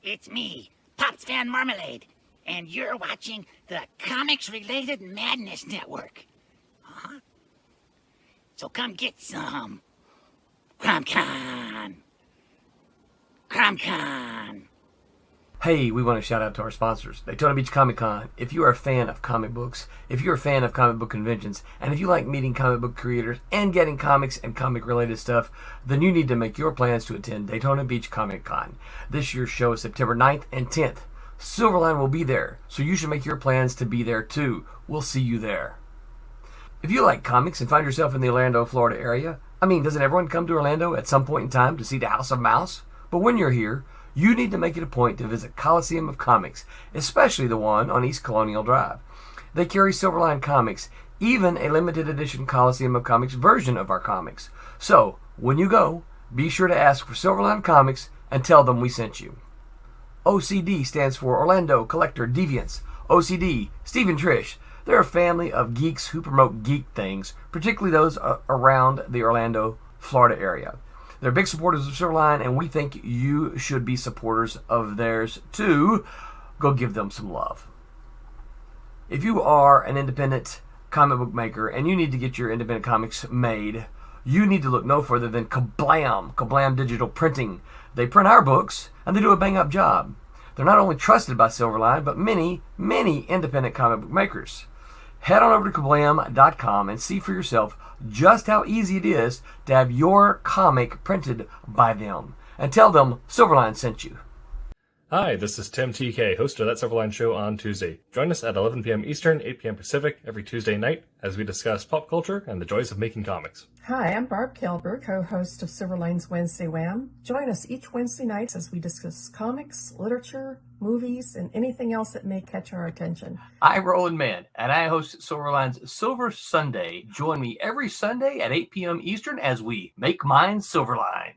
It's me, Pops Van Marmalade, and you're watching the Comics-Related Madness Network. Uh-huh. So come get some. CromCon. CromCon. Hey, we want to shout out to our sponsors, Daytona Beach Comic Con. If you are a fan of comic books, if you're a fan of comic book conventions, and if you like meeting comic book creators and getting comics and comic-related stuff, then you need to make your plans to attend Daytona Beach Comic Con. This year's show is September 9th and 10th. Silverline will be there, so you should make your plans to be there too. We'll see you there. If you like comics and find yourself in the Orlando, Florida area, doesn't everyone come to Orlando at some point in time to see the House of Mouse? But when you're here, you need to make it a point to visit Coliseum of Comics, especially the one on East Colonial Drive. They carry Silverline comics, even a limited edition Coliseum of Comics version of our comics. So, when you go, be sure to ask for Silverline Comics and tell them we sent you. OCD stands for Orlando Collector Deviants. OCD, Steve and Trish, they're a family of geeks who promote geek things, particularly those around the Orlando, Florida area. They're big supporters of Silverline, and we think you should be supporters of theirs too. Go give them some love. If you are an independent comic book maker and you need to get your independent comics made, you need to look no further than Kablam Digital Printing. They print our books, and they do a bang-up job. They're not only trusted by Silverline, but many, many independent comic book makers. Head on over to kablam.com and see for yourself just how easy it is to have your comic printed by them. And tell them Silverline sent you. Hi, this is Tim TK, host of That Silverline Show on Tuesday. Join us at 11 p.m. Eastern, 8 p.m. Pacific every Tuesday night as we discuss pop culture and the joys of making comics. Hi, I'm Barb Kilber, co-host of Silverline's Wednesday Wham. Join us each Wednesday night as we discuss comics, literature, movies, and anything else that may catch our attention. I'm Roland Mann, and I host Silverline's Silver Sunday. Join me every Sunday at 8 p.m. Eastern as we make mine Silverline.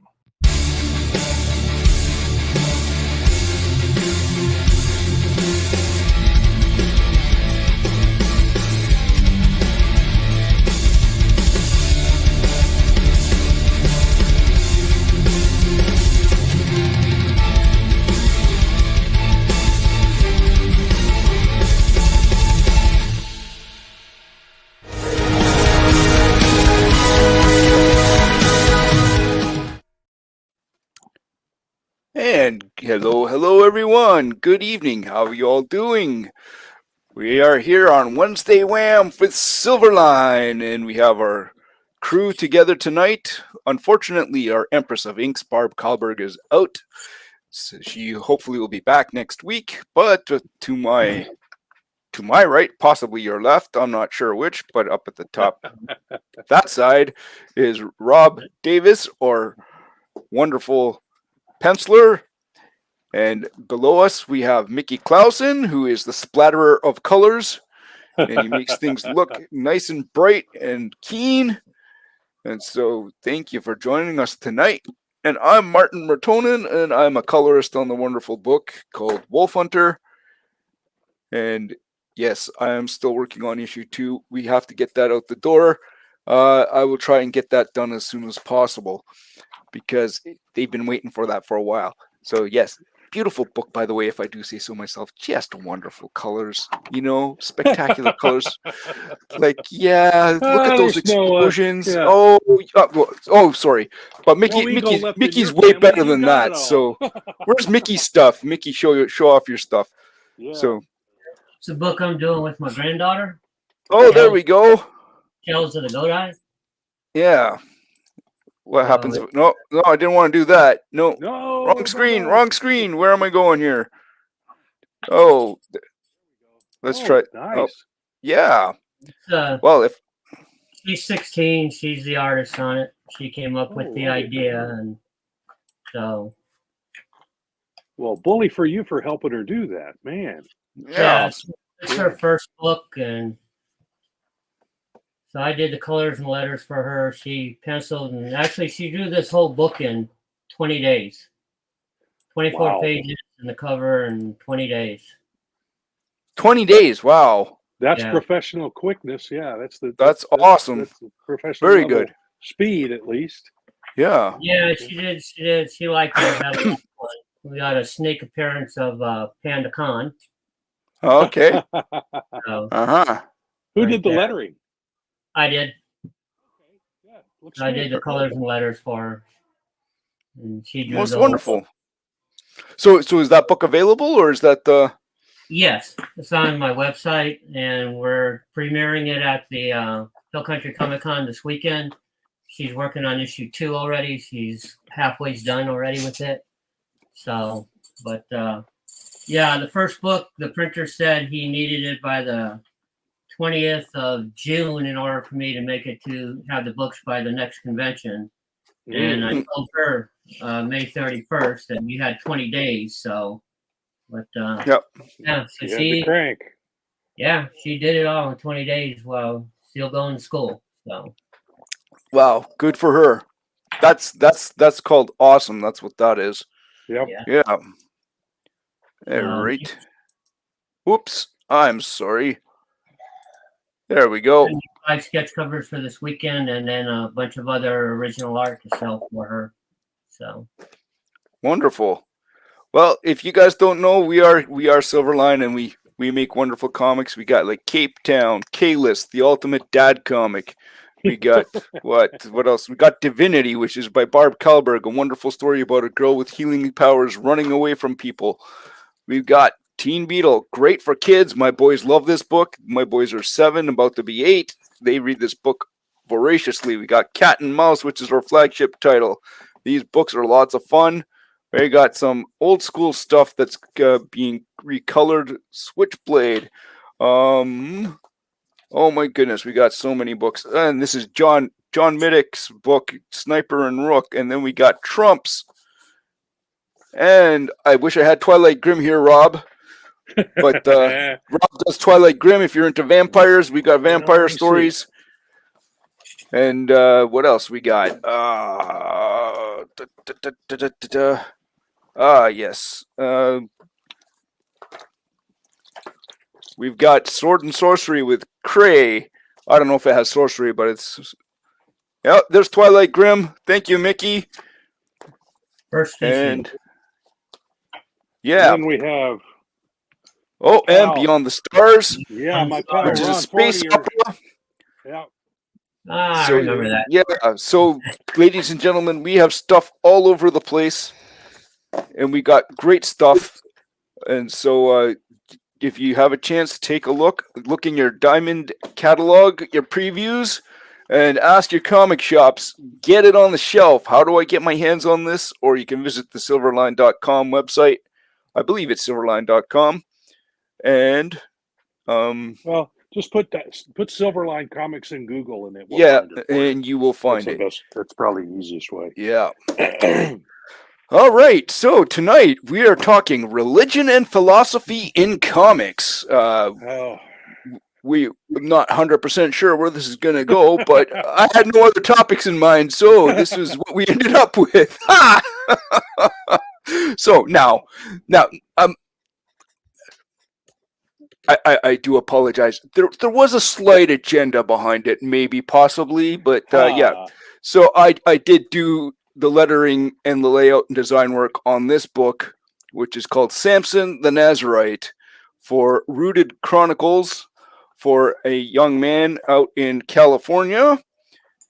And hello everyone. Good evening. How are you all doing? We are here on Wednesday Wham with Silverline, and we have our crew together tonight. Unfortunately, our Empress of Inks, Barb Kalberg, is out. So she hopefully will be back next week. But to my right, possibly your left, I'm not sure which, but up at the top, that side is Rob Davis, or wonderful penciler, and below us we have Mickey Clausen, who is the splatterer of colors, and he makes things look nice and bright and keen. And so thank you for joining us tonight. And I'm Martin Mertonen, and I'm a colorist on the wonderful book called Wolf Hunter. And yes, I am still working on issue 2. We have to get that out the door. I will try and get that done as soon as possible, because they've been waiting for that for a while. So yes, beautiful book, by the way, if I do say so myself. Just wonderful colors, spectacular colors. Like, yeah, look at those explosions. Oh, sorry, but Mickey's way better than that. So where's Mickey's stuff? Mickey, show off your stuff. Yeah. So it's a book I'm doing with my granddaughter. Oh, there we go. Tales of the Goat Eye. Yeah. What happens? No, I didn't want to do that. No, wrong screen. Where am I going here? Oh, let's try. Nice. Oh, yeah. Well, if she's 16, she's the artist on it. She came up with the idea, and so. Well, bully for you for helping her do that, man. Yeah, it's her first book, and so I did the colors and letters for her. She penciled, and actually she drew this whole book in 20 days. 24 pages in the cover in 20 days. 20 days, wow. That's professional quickness. Yeah, that's awesome. That's professional. Very good. Speed, at least. Yeah. Yeah, she did. She liked it. we got a snake appearance of Panda Khan. Okay. So Uh-huh. Who Right did the there. lettering? I did. Yeah, looks I good. did the colors and letters for her. And she drew Most the whole wonderful. book. So is that book available, or is that the... Yes, it's on my website, and we're premiering it at the Hill Country Comic Con this weekend. She's working on issue 2 already. She's halfway done already with it. So, but yeah, the first book, the printer said he needed it by the 20th of June in order for me to make it to have the books by the next convention. And I told her May 31st, and we had 20 days. So, but Yep. yeah, so You had to crank. yeah, she did it all in 20 days while still going to school. So, Wow, good for her. That's called awesome. That's what that is. Yep. Yeah. All right. Whoops. I'm sorry. There we go. 5 sketch covers for this weekend, and then a bunch of other original art to sell for her. So Wonderful. Well, if you guys don't know, we are Silverline, and we make wonderful comics. We got like Cape Town, K-List, the ultimate dad comic. We got what else? We got Divinity, which is by Barb Kalberg, a wonderful story about a girl with healing powers running away from people. We've got Teen Beetle, great for kids. My boys love this book. My boys are 7, about to be 8. They read this book voraciously. We got Cat and Mouse, which is our flagship title. These books are lots of fun. We got some old school stuff that's being recolored. Switchblade. Oh my goodness, we got so many books. And this is John Middick's book, Sniper and Rook. And then we got Trump's. And I wish I had Twilight Grim here, Rob. But Rob does Twilight Grim. If you're into vampires, we got vampire stories. And what else we got? Yes. We've got Sword and Sorcery with Cray. I don't know if it has sorcery, but it's... Yep, there's Twilight Grim. Thank you, Mickey. first issue. And... yeah. And then we have... Oh, and Pal. Beyond the Stars. Yeah, my pal Which is a Ron space Fortier. opera. Yeah. I remember that. Yeah, so ladies and gentlemen, we have stuff all over the place, and we got great stuff. And so if you have a chance to take a look in your Diamond catalog, your previews, and ask your comic shops, get it on the shelf. How do I get my hands on this? Or you can visit the silverline.com website. I believe it's silverline.com. And Well, just put Silverline Comics in Google, and it will yeah, find it for you. and you will find it. That's probably the easiest way. Yeah. All right. So tonight we are talking religion and philosophy in comics. Oh, I'm not 100% sure where this is going to go, but I had no other topics in mind, so this is what we ended up with. So now, I do apologize. There was a slight agenda behind it, maybe, possibly, but yeah. So I did do the lettering and the layout and design work on this book, which is called Samson the Nazarite, for Rooted Chronicles, for a young man out in California,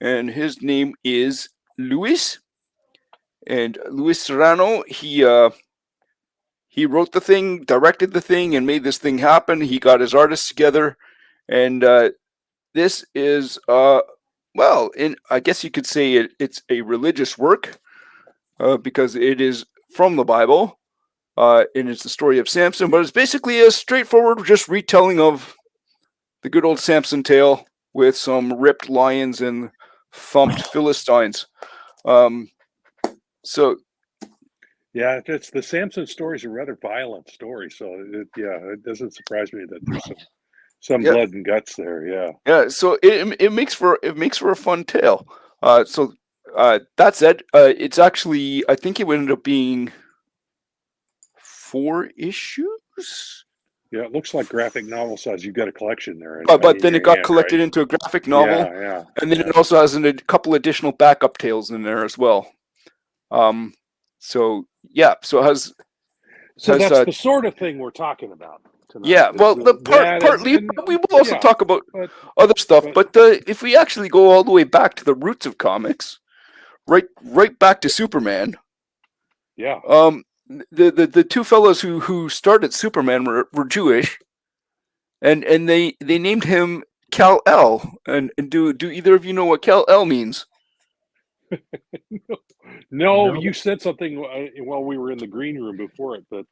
and his name is Luis. And Luis Serrano, he wrote the thing, directed the thing, and made this thing happen. He got his artists together, and this is, well, I guess you could say it's a religious work, because it is from the Bible, and it's the story of Samson, but it's basically a straightforward, just retelling of the good old Samson tale with some ripped lions and thumped Philistines. So... yeah, it's the Samson story is a rather violent story, so it doesn't surprise me that there's some blood and guts there. Yeah, yeah. So it makes for a fun tale. So that said, it's actually, I think it would end up being 4 issues. yeah, it looks like graphic novel size. You've got a collection there, But then it got collected into a graphic novel, Yeah. And then it also has a couple additional backup tales in there as well. So yeah, so it has So that's the sort of thing we're talking about tonight. Yeah, well, partly, but we will also talk about other stuff. But if we actually go all the way back to the roots of comics, right back to Superman. Yeah. The two fellows who started Superman were Jewish, and they named him Kal-El. And do either of you know what Kal-El means? No, you said something while we were in the green room before it, but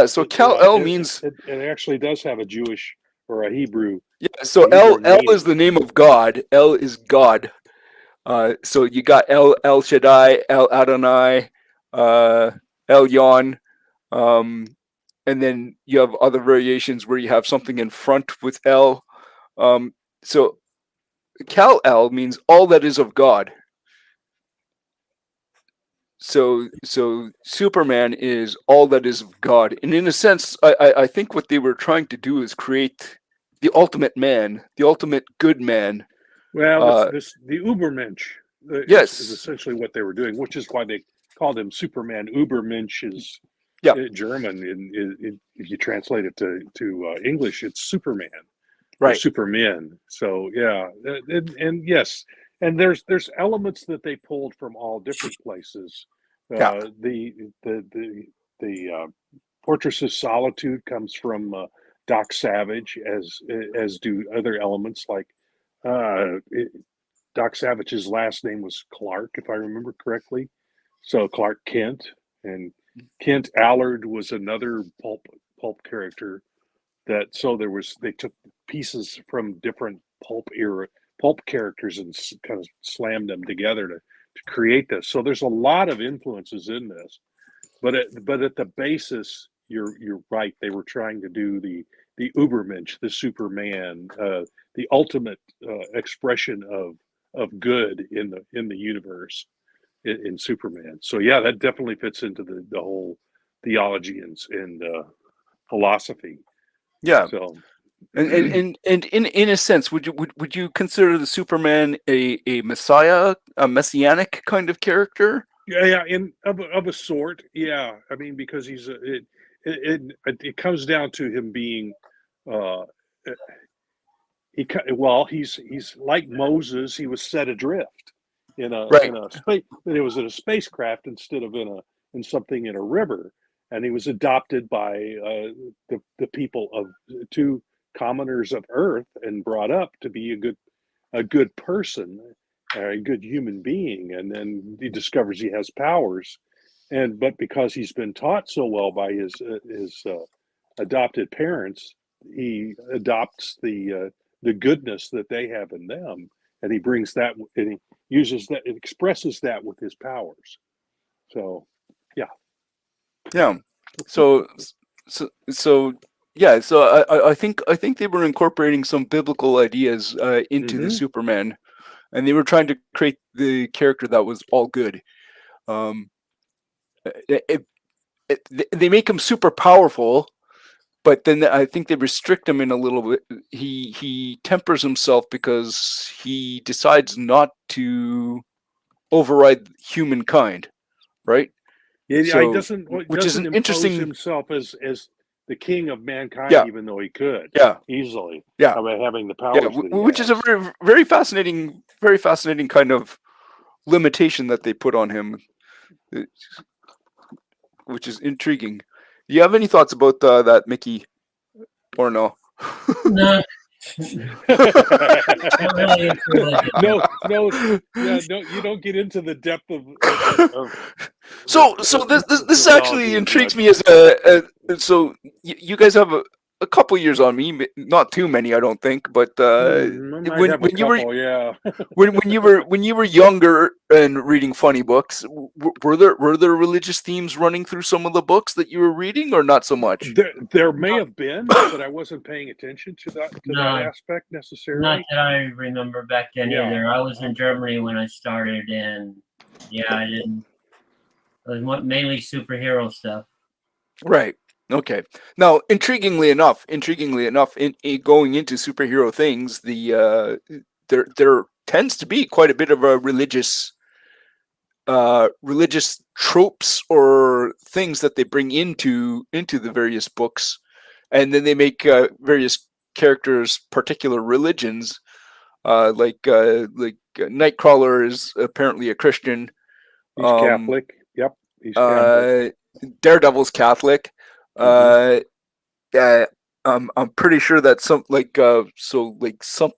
So Kal-El means it actually does have a Jewish or a Hebrew. Yeah, so El is the name of God. El is God. So you got El Shaddai, El Adonai, El Yon, and then you have other variations where you have something in front with El. So Kal-El means all that is of God. So Superman is all that is of God, and in a sense, I think what they were trying to do is create the ultimate man, the ultimate good man. Well, the Ubermensch. Yes, is essentially what they were doing, which is why they called him Superman. Ubermensch is German. If you translate it to English, it's Superman, right? Or Superman. So yeah, and yes, and there's elements that they pulled from all different places. The Fortress of Solitude comes from Doc Savage, as do other elements like Doc Savage's last name was Clark, if I remember correctly. So Clark Kent, and Kent Allard was another pulp character. They took pieces from different pulp characters and kind of slammed them together to create this. So there's a lot of influences in this, but at the basis, you're right. They were trying to do the Ubermensch, the Superman, the ultimate expression of good in the universe in Superman. So yeah, that definitely fits into the whole theology and philosophy. Yeah. So, and in a sense, would you consider the Superman a messiah, a messianic kind of character? Yeah, of a sort. Yeah, I mean, because he's it comes down to him being he's like Moses. He was set adrift in a space. It was in a spacecraft instead of in something in a river, and he was adopted by the people of two commoners of Earth and brought up to be a good person, a good human being. And then he discovers he has powers, but because he's been taught so well by his adopted parents, he adopts the goodness that they have in them, and he brings that, and he uses that, it expresses that with his powers. So yeah. So I think they were incorporating some biblical ideas into the Superman, and they were trying to create the character that was all good. They make him super powerful, but then I think they restrict him in a little bit. He tempers himself because he decides not to override humankind, right? Yeah, he doesn't an interesting himself as the king of mankind, even though he could easily, by having the powers. Which is a very, very fascinating kind of limitation that they put on him, which is intriguing. Do you have any thoughts about that, Mickey, or no? No. No, you don't get into the depth of so this actually intrigues me as so you guys have a couple years on me, not too many, I don't think, but when you were younger and reading funny books, were there religious themes running through some of the books that you were reading, or not so much? There may have been, but I wasn't paying attention to that aspect necessarily. Not that I remember back then either. I was in Germany when I started, and I didn't. It was mainly superhero stuff. Right. Okay. Now, intriguingly enough, in going into superhero things, there tends to be quite a bit of a religious religious tropes or things that they bring into the various books, and then they make various characters particular religions. Like Nightcrawler is apparently a Christian. He's Catholic. Yep, he's Uh, Catholic. Daredevil's Catholic. Mhm. I'm pretty sure that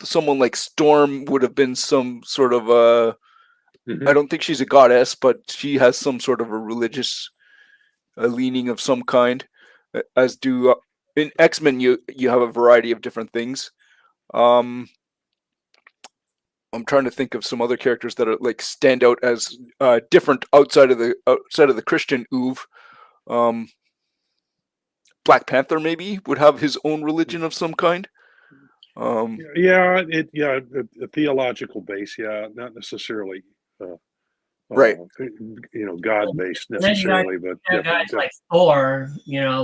someone like Storm would have been some sort of I Mhm. don't think she's a goddess, but she has some sort of a religious leaning of some kind. As do in X-Men, you have a variety of different things. Um, I'm trying to think of some other characters that are like stand out as different outside of the Christian oeuvre. Um, Black Panther maybe would have his own religion of some kind. Um, Yeah, a theological base. Yeah, not necessarily, uh, right, God based And then you got necessarily, but guys definitely. like Thor,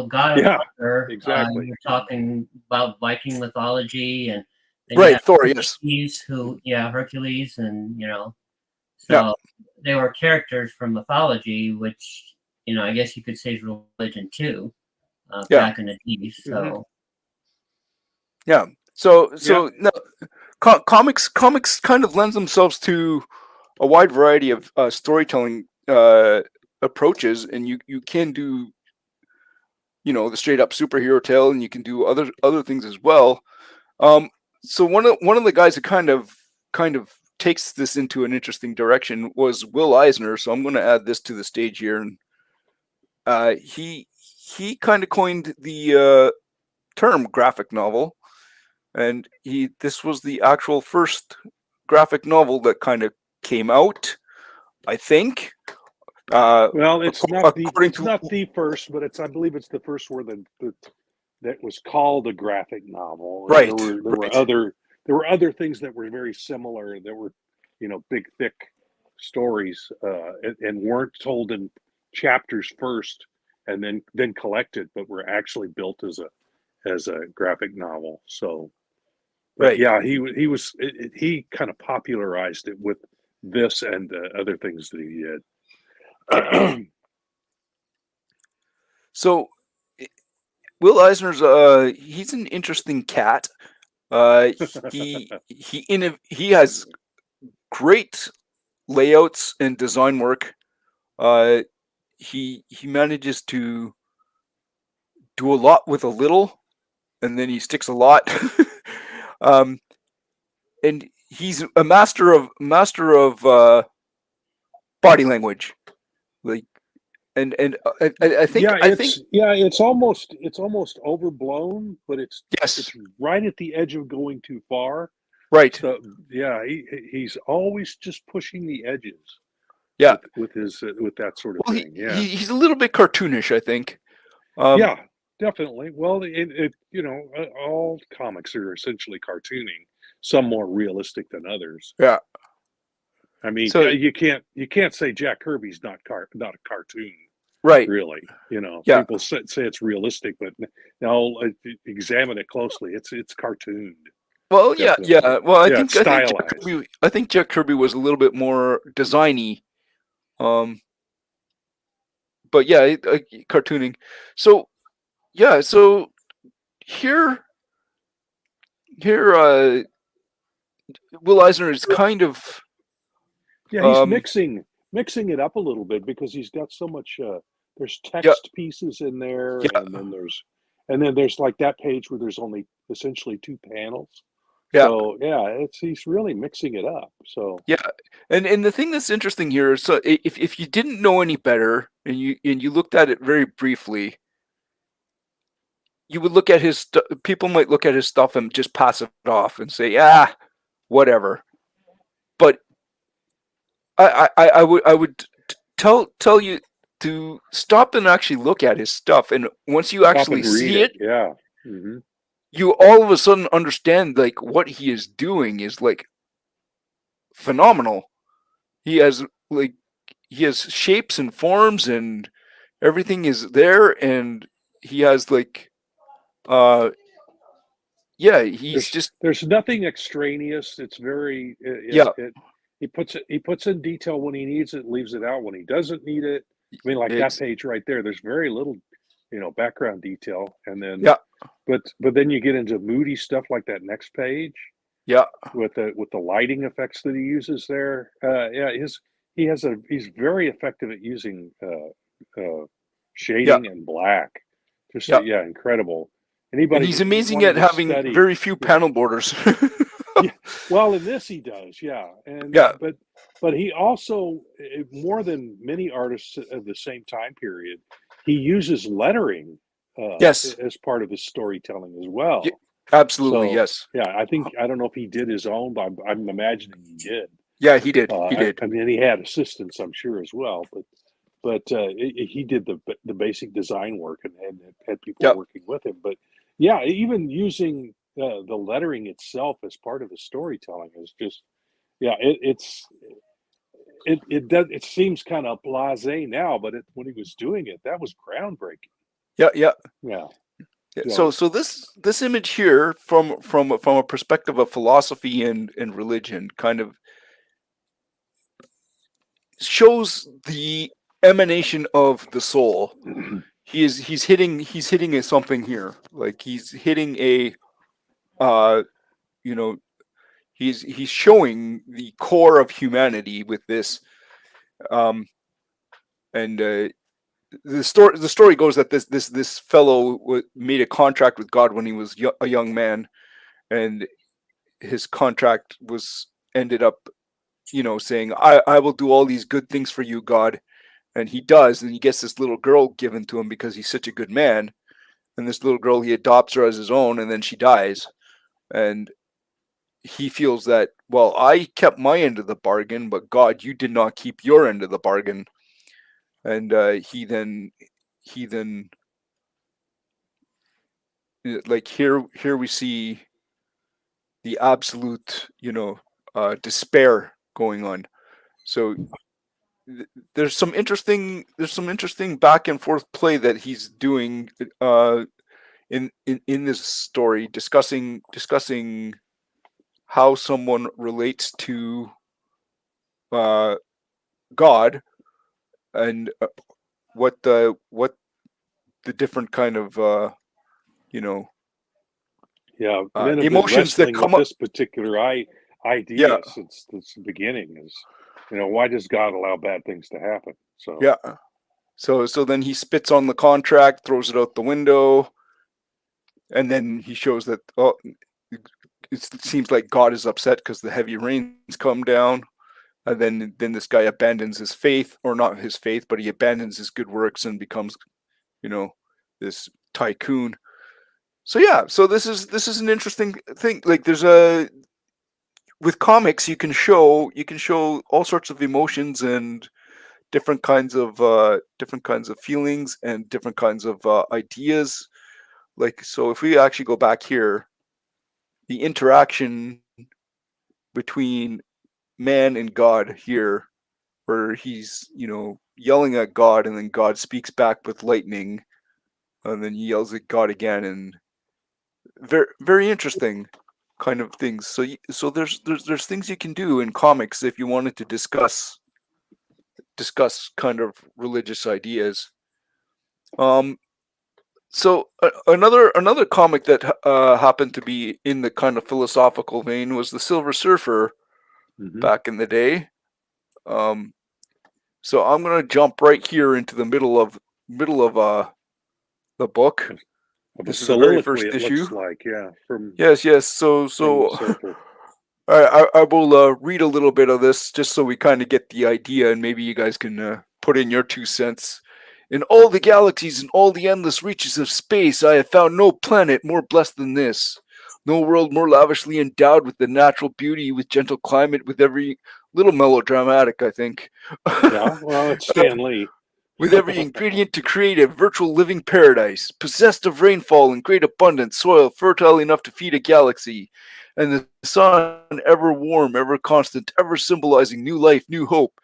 God of Yeah, Thunder. exactly. You're talking about Viking mythology, and then you right. have Thor, yes, Hercules, Hercules, and yeah, so they were characters from mythology, which I guess you could say is religion too, yeah, back in the days. Hmm. So yeah. Yeah, No, comics kind of lends themselves to a wide variety of storytelling approaches, and you can do the straight up superhero tale, and you can do other things as well. Um, so one of the guys who kind of takes this into an interesting direction was Will Eisner. So I'm going to add this to the stage here, and he kind of coined the term graphic novel, and this was the actual first graphic novel that kind of came out, I think. well, According it's to not the first, but I believe it's the first where that was called a graphic novel. right, right, There were other things that were very similar that were big thick stories, and weren't told in chapters first and then collected, but were actually built as a graphic novel. So, but right. yeah, he kind of popularized it with this and other things that he did. So Will Eisner's he's an interesting cat. He has great layouts and design work. Uh, he manages to do a lot with a little, and then he sticks a lot. um, and he's a master of body language. Like, and Yeah, I think it's almost overblown, but it's yes, right at the edge of going too far. right, So yeah, he's always just pushing the edges yeah. with that sort of Well, thing. Yeah, he's a little bit cartoonish, I think. Um, yeah, definitely. Well, all comics are essentially cartooning. Some more realistic than others. yeah. I mean, So you can't say Jack Kirby's not a cartoon. right, Really, yeah. people say it's realistic, but now examine it closely. It's cartooned, Well, yeah, definitely. yeah. Well, Yeah, it's stylized. I think Jack Kirby was a little bit more designy. Um, but yeah, cartooning. So yeah, so here here Will Eisner is kind of Yeah, he's um mixing it up a little bit because he's got so much. There's yeah, text pieces in there, yeah, and then there's like that page where there's only essentially two panels. yeah, So yeah, it's he's really mixing it up. So yeah. And the thing that's interesting here is, so if you didn't know any better and you looked at it very briefly, you would look at people might look at his stuff and just pass it off and say, "Ah, whatever." But I would tell you to stop and actually look at his stuff, and once you stop actually and read see it. it, Yeah. Hmm. you all of a sudden understand like what he is doing is like phenomenal. He has like he has shapes and forms, and everything is there, and he has like uh yeah, he's just There's nothing extraneous. It's very yeah, he puts in detail when he needs it, leaves it out when he doesn't need it. I mean, like that Ex- page right there. There's very little, background detail, and then yeah, but then you get into moody stuff like that next page yeah, with the lighting effects that he uses there. Yeah, he's very effective at using yeah, shading and black. Just yeah. yeah, incredible. And Anybody he's amazing wanting at to having study, very few panel borders. yeah, well, in this he does, yeah, and Yeah. but he also more than many artists of the same time period, he uses lettering Yes. as part of his storytelling as Y- well. absolutely. So Yes. yeah, I don't know if he did his own, but I'm imagining he did. Yeah, he did. He did. I mean, he had assistants, I'm sure, as well, but he did the basic design work and had people Yep. working with him. But yeah, even using the lettering itself as part of the storytelling is just yeah, it seems kind of blasé now, but when he was doing it, that was groundbreaking. Yeah. Yeah. Yeah, Yeah. so So this image here from a perspective of philosophy and religion kind of shows the emanation of the soul. He's hitting something here. Like he's hitting a you know he's showing the core of humanity with this. Um and the story goes that this fellow made a contract with God when he was a young man, and his contract was ended up saying, I will do all these good things for you, God. And he does, and he gets this little girl given to him because he's such a good man. And this little girl, he adopts her as his own, and then she dies. And he feels that, well, I kept my end of the bargain, but God, you did not keep your end of the bargain. And he then like here we see the absolute despair going on. So there's some interesting back and forth play that he's doing in this story, discussing how someone relates to God, and what the different kind of you know yeah, men have been emotions that wrestling with come up. this particular Yeah, idea since the beginning. Is why does God allow bad things to happen? So yeah. So then he spits on the contract, throws it out the window, and then he shows that it seems like God is upset because the heavy rains come down, and then this guy abandons his faith, or not his faith, but he abandons his good works and becomes this tycoon. So yeah, so this is an interesting thing. Like with comics, you can show all sorts of emotions and different kinds of feelings and different kinds of ideas. Like, so if we actually go back here, the interaction between man and God here, where he's yelling at God, and then God speaks back with lightning, and then he yells at God again, and very very interesting kind of things. So there's things you can do in comics if you wanted to discuss kind of religious ideas. Um, so another comic that happened to be in the kind of philosophical vein was the Silver Surfer back in the day. So I'm gonna jump right here into the middle of the book. of a This is the very soliloquy, first it issue. looks like, yeah, from Yes, yes. So the surfer. I will read a little bit of this just so we kind of get the idea, and maybe you guys can put in your 2 cents. In all the galaxies and all the endless reaches of space, I have found no planet more blessed than this. No world more lavishly endowed with the natural beauty, with gentle climate, with every little melodramatic, I think. Yeah, well, it's Stan Lee. With every ingredient to create a virtual living paradise, possessed of rainfall in great abundance, soil fertile enough to feed a galaxy, and the sun ever warm, ever constant, ever symbolizing new life, new hope.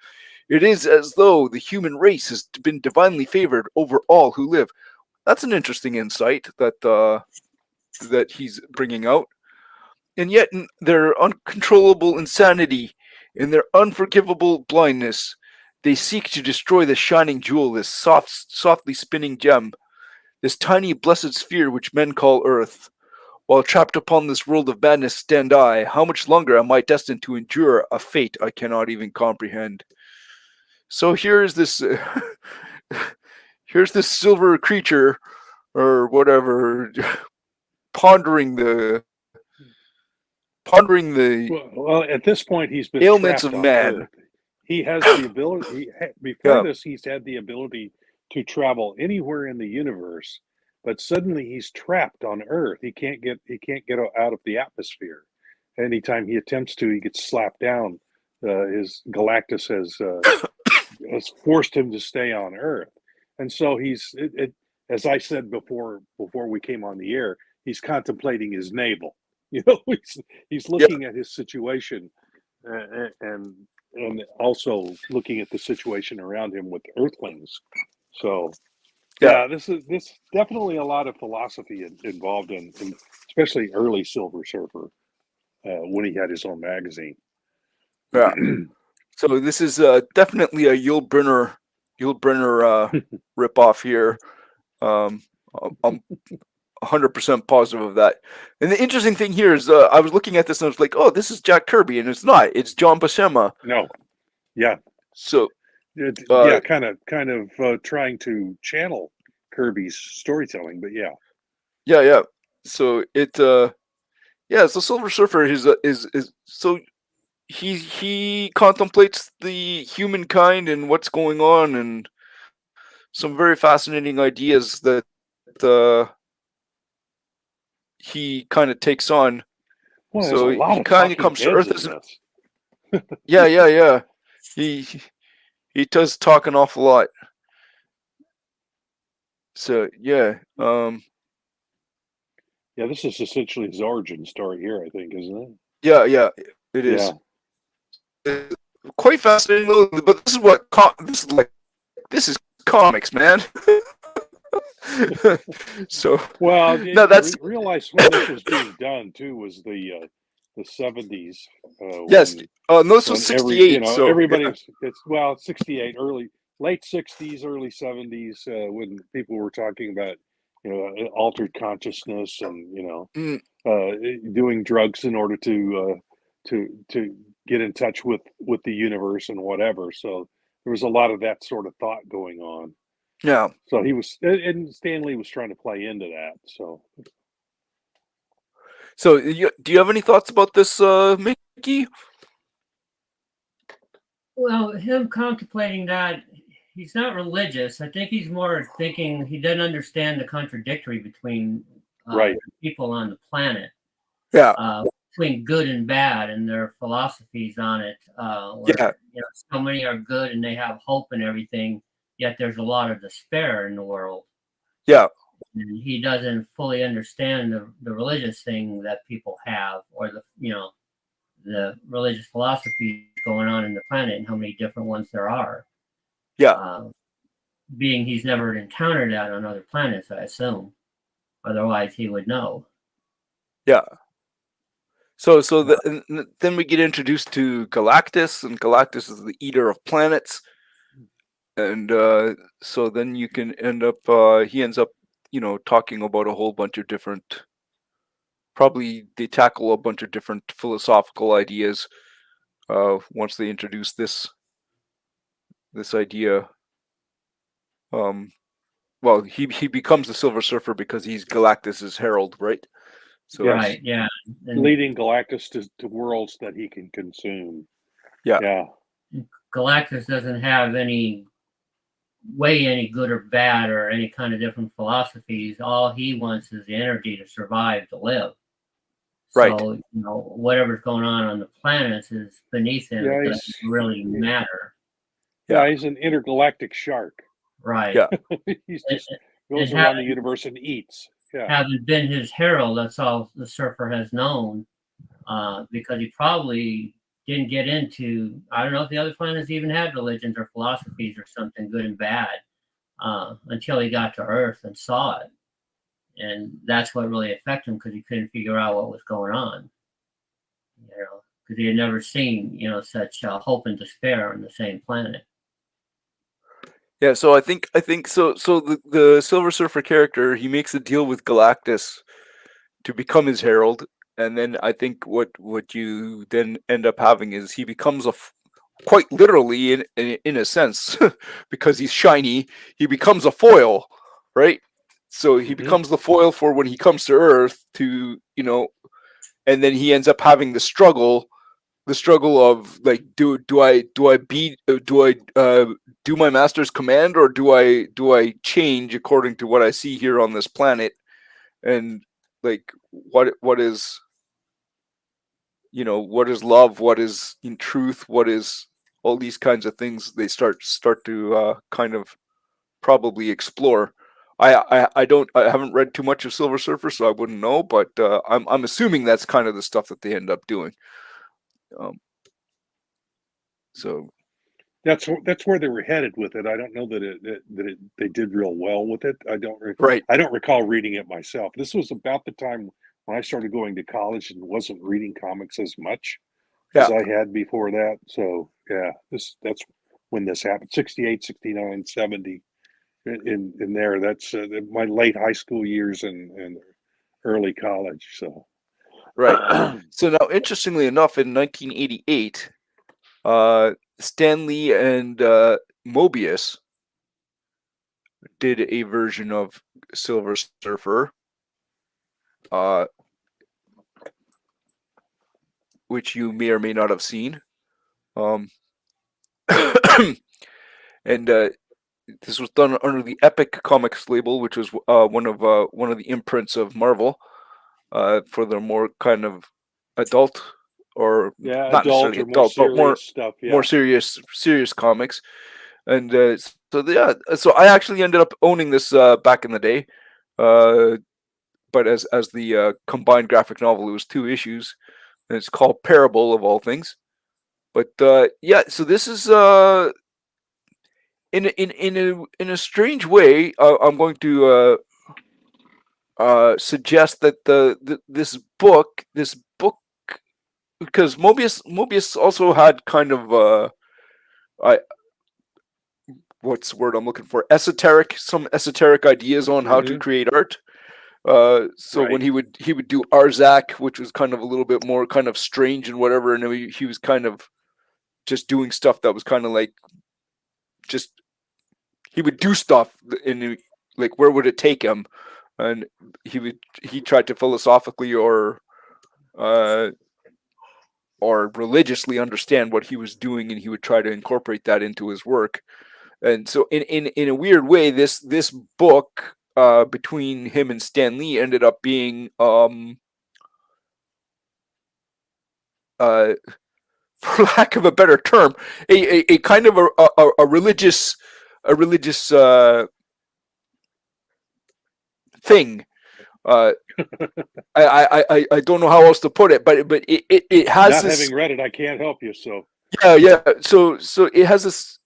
It is as though the human race has been divinely favored over all who live. That's an interesting insight that he's bringing out. And yet, in their uncontrollable insanity, In their unforgivable blindness, they seek to destroy the shining jewel, this softly spinning gem, this tiny blessed sphere which men call Earth. While trapped upon this world of madness stand I. How much longer am I destined to endure a fate I cannot even comprehend? So here's this, here's this silver creature, or whatever, pondering the Well, at this point, he's been ailments trapped of on man. Earth. He has the ability. Before Yeah. this, he's had the ability to travel anywhere in the universe, but suddenly he's trapped on Earth. He can't get out of the atmosphere. Anytime he attempts to, he gets slapped down. His Galactus has forced him to stay on Earth, and so as I said before we came on the air, he's contemplating his navel. You know, he's Yeah. looking at his situation, and also looking at the situation around him with Earthlings. So Yeah. yeah, this definitely a lot of philosophy involved in especially early Silver Surfer, when he had his own magazine. Yeah. So this is definitely a Yul Brynner ripoff here. I'm 100% positive of that. And the interesting thing here is, I was looking at this and I was like, "Oh, this is Jack Kirby," and it's not. It's John Buscema. No, yeah, So yeah, kind of trying to channel Kirby's storytelling, but yeah. yeah. So so Silver Surfer is so he contemplates the humankind and what's going on, and some very fascinating ideas that he kind of takes on. Well, there's a So lot he of kind of talking comes to heads Earth in as this. yeah. He does talk an awful lot. So yeah, Yeah, this is essentially his origin story here, I think, isn't it? yeah, it is. It's quite fascinating, but this is this is comics, man. So Well, no, that's realize when this was being done too was the 70s, yes. No, this was when '68. So everybody yeah, was, 68, late 60s, early 70s, when people were talking about altered consciousness and mm, doing drugs in order to get in touch with the universe and whatever. So there was a lot of that sort of thought going on. yeah. So he was, and Stanley was trying to play into that. So So do you have any thoughts about this, Mickey? Well, him contemplating that, he's not religious. I think he's more thinking he doesn't understand the contradictory between right, people on the planet, Yeah, between good and bad, and their philosophies on it. Where, yeah, so many are good and they have hope and everything, yet there's a lot of despair in the world. yeah, And he doesn't fully understand the religious thing that people have, or the religious philosophies going on in the planet and how many different ones there are. yeah. Being he's never encountered that on other planets, I assume. Otherwise, he would know. Yeah. Then we get introduced to Galactus, and Galactus is the eater of planets, and so then you can end up. He ends up, talking about a whole bunch of different. Probably they tackle a bunch of different philosophical ideas. Once they introduce this idea, well, he becomes the Silver Surfer because he's Galactus's herald, right? So yes, Right, yeah. And leading Galactus to worlds that he can consume. yeah, Yeah, Galactus doesn't have any good or bad or any kind of different philosophies. All he wants is the energy to survive, to live. Right. So, whatever's going on the planets is beneath him. Yeah, It doesn't really matter. yeah, he's an intergalactic shark. Right. Yeah. He's And, just goes and around the universe and eats. Yeah, having been his herald, that's all the surfer has known, because he probably didn't get into, I don't know if the other planets even had religions or philosophies or something good and bad, until he got to Earth and saw it. And that's what really affected him, because he couldn't figure out what was going on. Because because he had never seen, such hope and despair on the same planet. Yeah, so I think so. So the Silver Surfer character, he makes a deal with Galactus to become his herald, and then I think what you then end up having is he becomes quite literally in a sense because he's shiny, he becomes a foil, right? So he becomes the foil for when he comes to Earth to and then he ends up having the struggle of like do I do my master's command, or do I change according to what I see here on this planet, and like what is what is love, what is in truth, what is all these kinds of things they start to kind of probably explore. I haven't read too much of Silver Surfer, so I wouldn't know, but I'm assuming that's kind of the stuff that they end up doing. So That's where they were headed with it. I don't know that they did real well with it. right, I don't recall reading it myself. This was about the time when I started going to college and wasn't reading comics as much yeah, as I had before that. So yeah, that's when this happened. 68, 69, 70 in there. That's my late high school years and early college. So right. So now, interestingly enough, in 1988, Stan Lee and Mobius did a version of Silver Surfer, which you may or may not have seen. And this was done under the Epic Comics label, which was one of the imprints of Marvel, for their more kind of adult, or yeah, not adult necessarily or more adult, but serious stuff. more Yeah. serious comics. And so I actually ended up owning this back in the day, but as the combined graphic novel, it was 2 issues, and it's called Parable of all things. But yeah, so this is in a strange way, I'm going to suggest that this book, because Mobius also had kind of I what's the word I'm looking for, some esoteric ideas on how to create art. So when Right. he would do Arzak, which was kind of a little bit more kind of strange and whatever, and he was kind of just doing stuff that was kind of like, just he would do stuff, and like, where would it take him? And he tried to philosophically uh, or religiously understand what he was doing, and he would try to incorporate that into his work. And so in a weird way, this book, between him and Stan Lee, ended up being for lack of a better term, a kind of a religious thing. I don't know how else to put it, but it has Not this. having read it, I can't help you. So Yeah. So it has this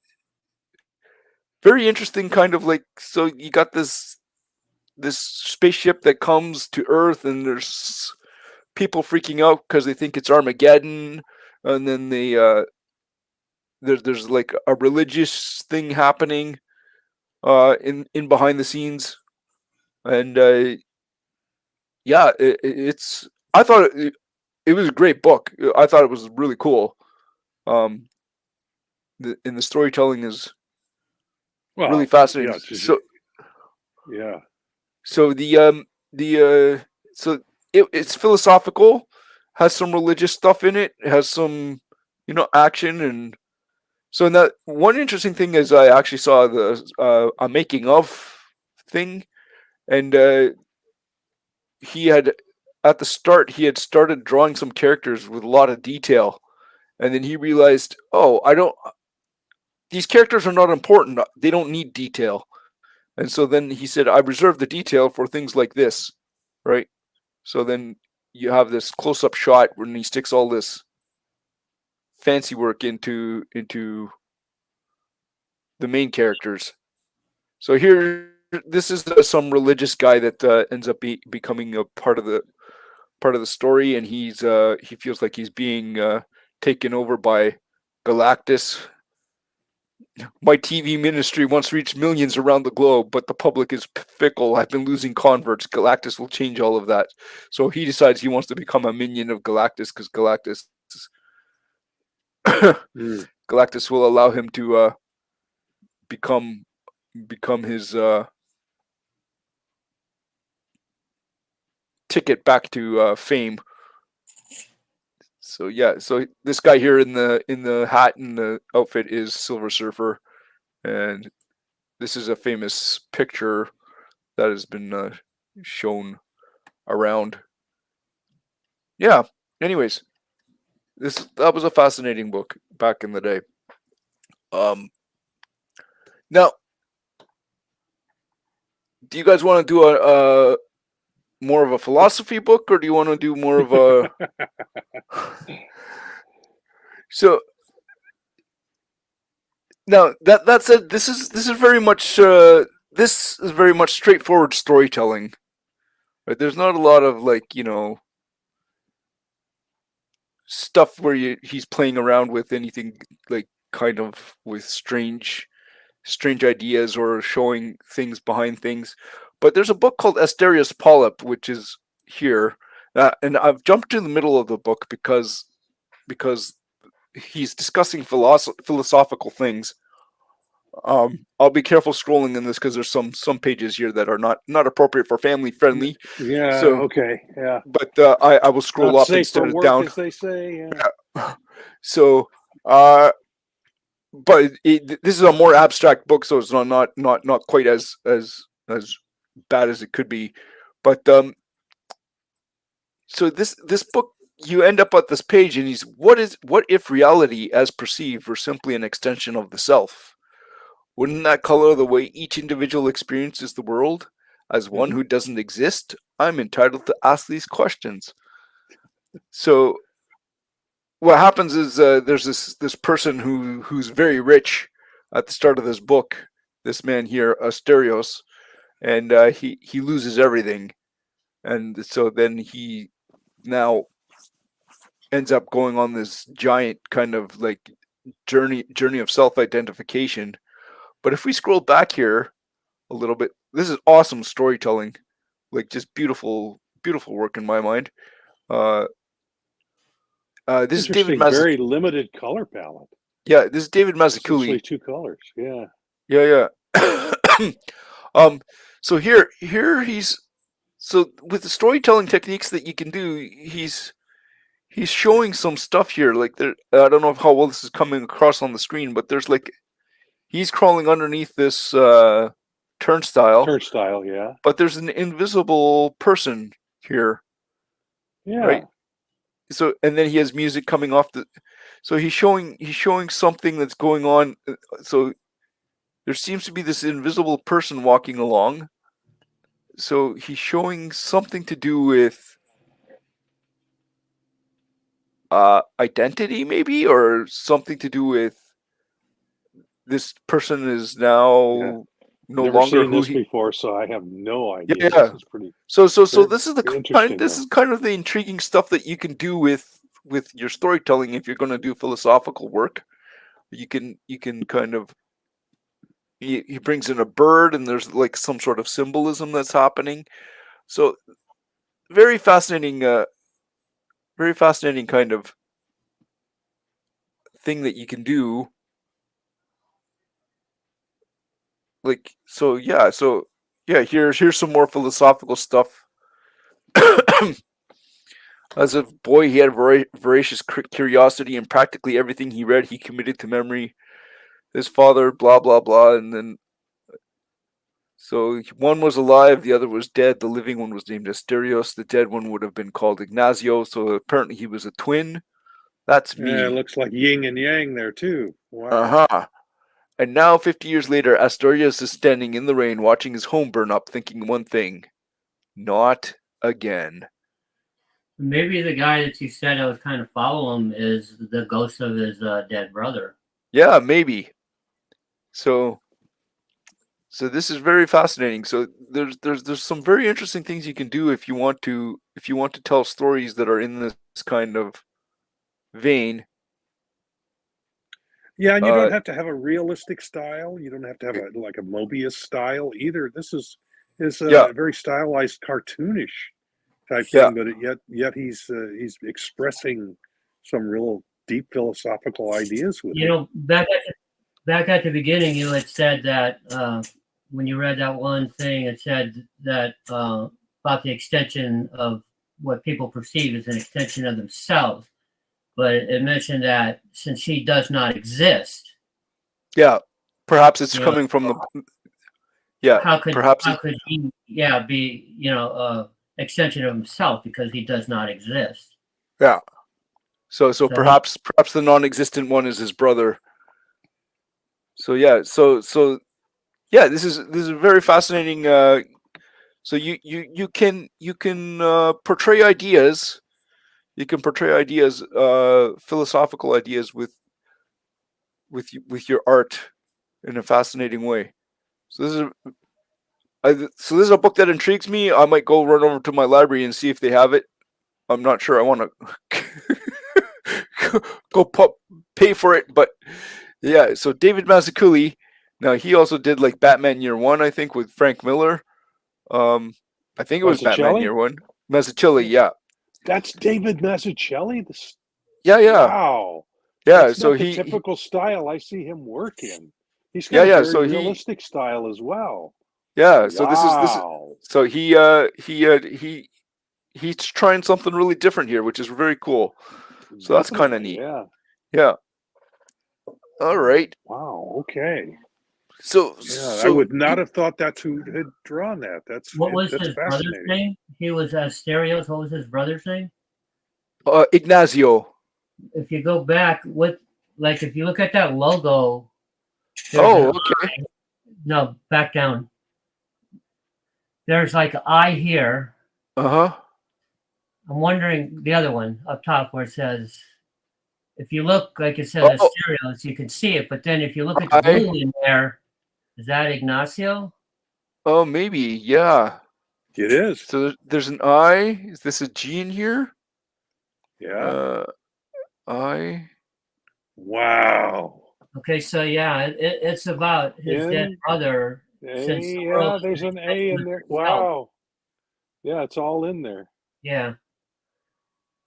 very interesting kind of like, so you got this spaceship that comes to Earth, and there's people freaking out because they think it's Armageddon, and then there's like a religious thing happening in behind the scenes, and yeah, it's I thought it was a great book. I thought it was really cool. And the storytelling is really well, fascinating. yeah, yeah, So so it's philosophical, has some religious stuff in it, has some action. And so in that, one interesting thing is, I actually saw a making of thing, and he had at the start he had started drawing some characters with a lot of detail, and then he realized, oh, I don't these characters are not important, they don't need detail. And so then he said, I reserve the detail for things like this, right? So then you have this close-up shot when he sticks all this fancy work into the main characters. So here, this is some religious guy that ends up becoming a part of the story, and he feels like he's being taken over by Galactus. My TV ministry once reached millions around the globe, but the public is fickle. I've been losing converts. Galactus will change all of that. So he decides he wants to become a minion of Galactus because Galactus will allow him to become his ticket back to fame. So yeah, so this guy here in the hat and the outfit is Silver Surfer, and this is a famous picture that has been shown around. Yeah. Anyways, that was a fascinating book back in the day. Now, do you guys want to do a more of a philosophy book, or do you want to do more of a so now that said, this is very much straightforward storytelling, right? There's not a lot of stuff where he's playing around with anything like kind of with strange ideas or showing things behind things. But there's a book called Asterios Polyp, which is here, and I've jumped to the middle of the book because he's discussing philosophical things. I'll be careful scrolling in this because there's some pages here that are not appropriate for family friendly. Yeah. So, okay. Yeah. But I will scroll Not up safe instead for of work, down. as they say. Yeah. So, but this is a more abstract book, so it's not quite as bad as it could be. But so this book, you end up at this page, and what if reality as perceived were simply an extension of the self? Wouldn't that color the way each individual experiences the world? As one who doesn't exist, I'm entitled to ask these questions. So what happens is there's this person who's very rich at the start of this book. This man here, Asterios, and he loses everything, and so then he now ends up going on this giant kind of like journey of self-identification. But if we scroll back here a little bit, this is awesome storytelling, like just beautiful work in my mind. This is David Interesting. Very limited color palette. Yeah, this is David Mazzucchelli. Essentially 2 colors. Yeah. Yeah. So here he's with the storytelling techniques that you can do, he's showing some stuff here. Like I don't know how well this is coming across on the screen, but there's like he's crawling underneath this turnstile. Turnstile, yeah. But there's an invisible person here. Yeah. Right. So and then he has music coming off the. So he's showing something that's going on. So there seems to be this invisible person walking along. So he's showing something to do with identity, maybe, or something to do with this person is now no Never longer seen who this before, so I have no idea. Yeah. This is pretty. So this is interesting, is kind of the intriguing stuff that you can do with your storytelling if you're going to do philosophical work. You can kind of he brings in a bird, and there's like some sort of symbolism that's happening. So very fascinating kind of thing that you can do. Like here's some more philosophical stuff. As a boy, he had voracious curiosity, and practically everything he read, he committed to memory. His father, blah blah blah, and then so one was alive, the other was dead. The living one was named Asterios. The dead one would have been called Ignazio. So apparently he was a twin. That's me. Yeah, it looks like yin and yang there too. Wow. Uh-huh. And now, 50 years later, Asterios is standing in the rain, watching his home burn up, thinking one thing: not again. Maybe the guy that you said I was kind of follow him is the ghost of his dead brother. Yeah, maybe. So this is very fascinating. So there's some very interesting things you can do if you want to tell stories that are in this kind of vein. Yeah, and you Uh, don't have to have a realistic style. You don't have to have a like a Mobius style either. This is yeah, a very stylized, cartoonish type yeah, thing, but yet he's expressing some real deep philosophical ideas with You it. know, back at the beginning, you had said that when you read that one thing, it said that about the extension of what people perceive as an extension of themselves. But it mentioned that since he does not exist, yeah. Perhaps it's you know, coming from the yeah. Perhaps how it, could he, yeah, be extension of himself because he does not exist. yeah. So So he, perhaps the non-existent one is his brother. So yeah. So yeah. This is very fascinating. So you can portray ideas. You can portray ideas, philosophical ideas with your art in a fascinating way. So this is a book that intrigues me. I might go run over to my library and see if they have it. I'm not sure. I want to pay for it, but yeah. So David Mazzucchelli. Now he also did like Batman Year One, I think, with Frank Miller. Um, I think it was Batman Mazzucchelli? Year One. Mazzucchelli, yeah, That's David Mazzucchelli. yeah, yeah, Wow, yeah. that's So not the typical style I see him work in. He's got yeah, a yeah. very So he, realistic style as well. yeah. So this is Wow. so he's trying something really different here, which is very cool. So that's kind of Definitely, neat. yeah. Yeah. All right. Wow, okay. So Yeah, I would not have thought that's who had drawn that. what was That's his brother's fascinating. name? He was Asterios. What was his brother's name? Ignacio. If you go back, if you look at that logo, there's an Oh, okay. no back down. There's like an eye here. Uh huh. I'm wondering the other one up top where it says, if you look like it says Oh, Asterios, you can see it. But then if you look at the I. blue in there, is that Ignacio? Oh, maybe. Yeah. It is. So there's an I. Is this a G in here? Yeah. Uh, I. Wow. Okay, so yeah, it's about his dead In brother since A, the world yeah, is there's an an A extension in of there. itself. Wow. Yeah, it's all in there. Yeah.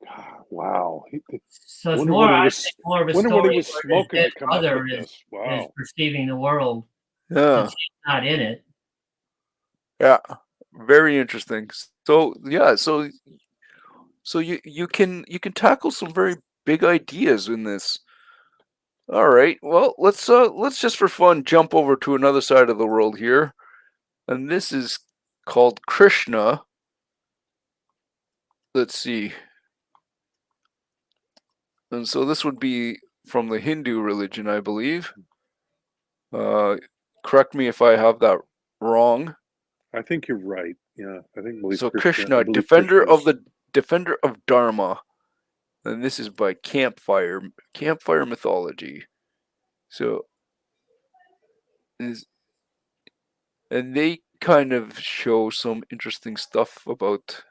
God, wow. So it's Wonder more, what he I was think, more of a wonder what he story was where his smoking dead to come up brother with is this. Wow. perceiving the world Yeah. since he's not in it. Yeah. Very interesting. So yeah. So you can tackle some very big ideas in this. All right. Well, let's just for fun jump over to another side of the world here, and this is called Krishna. Let's see. And so this would be from the Hindu religion, I believe. Uh, Correct me if I have that wrong. I think you're right. Yeah, So I Krishna, believe Krishna's defender of Dharma, and this is by campfire mythology. So is and they kind of show some interesting stuff about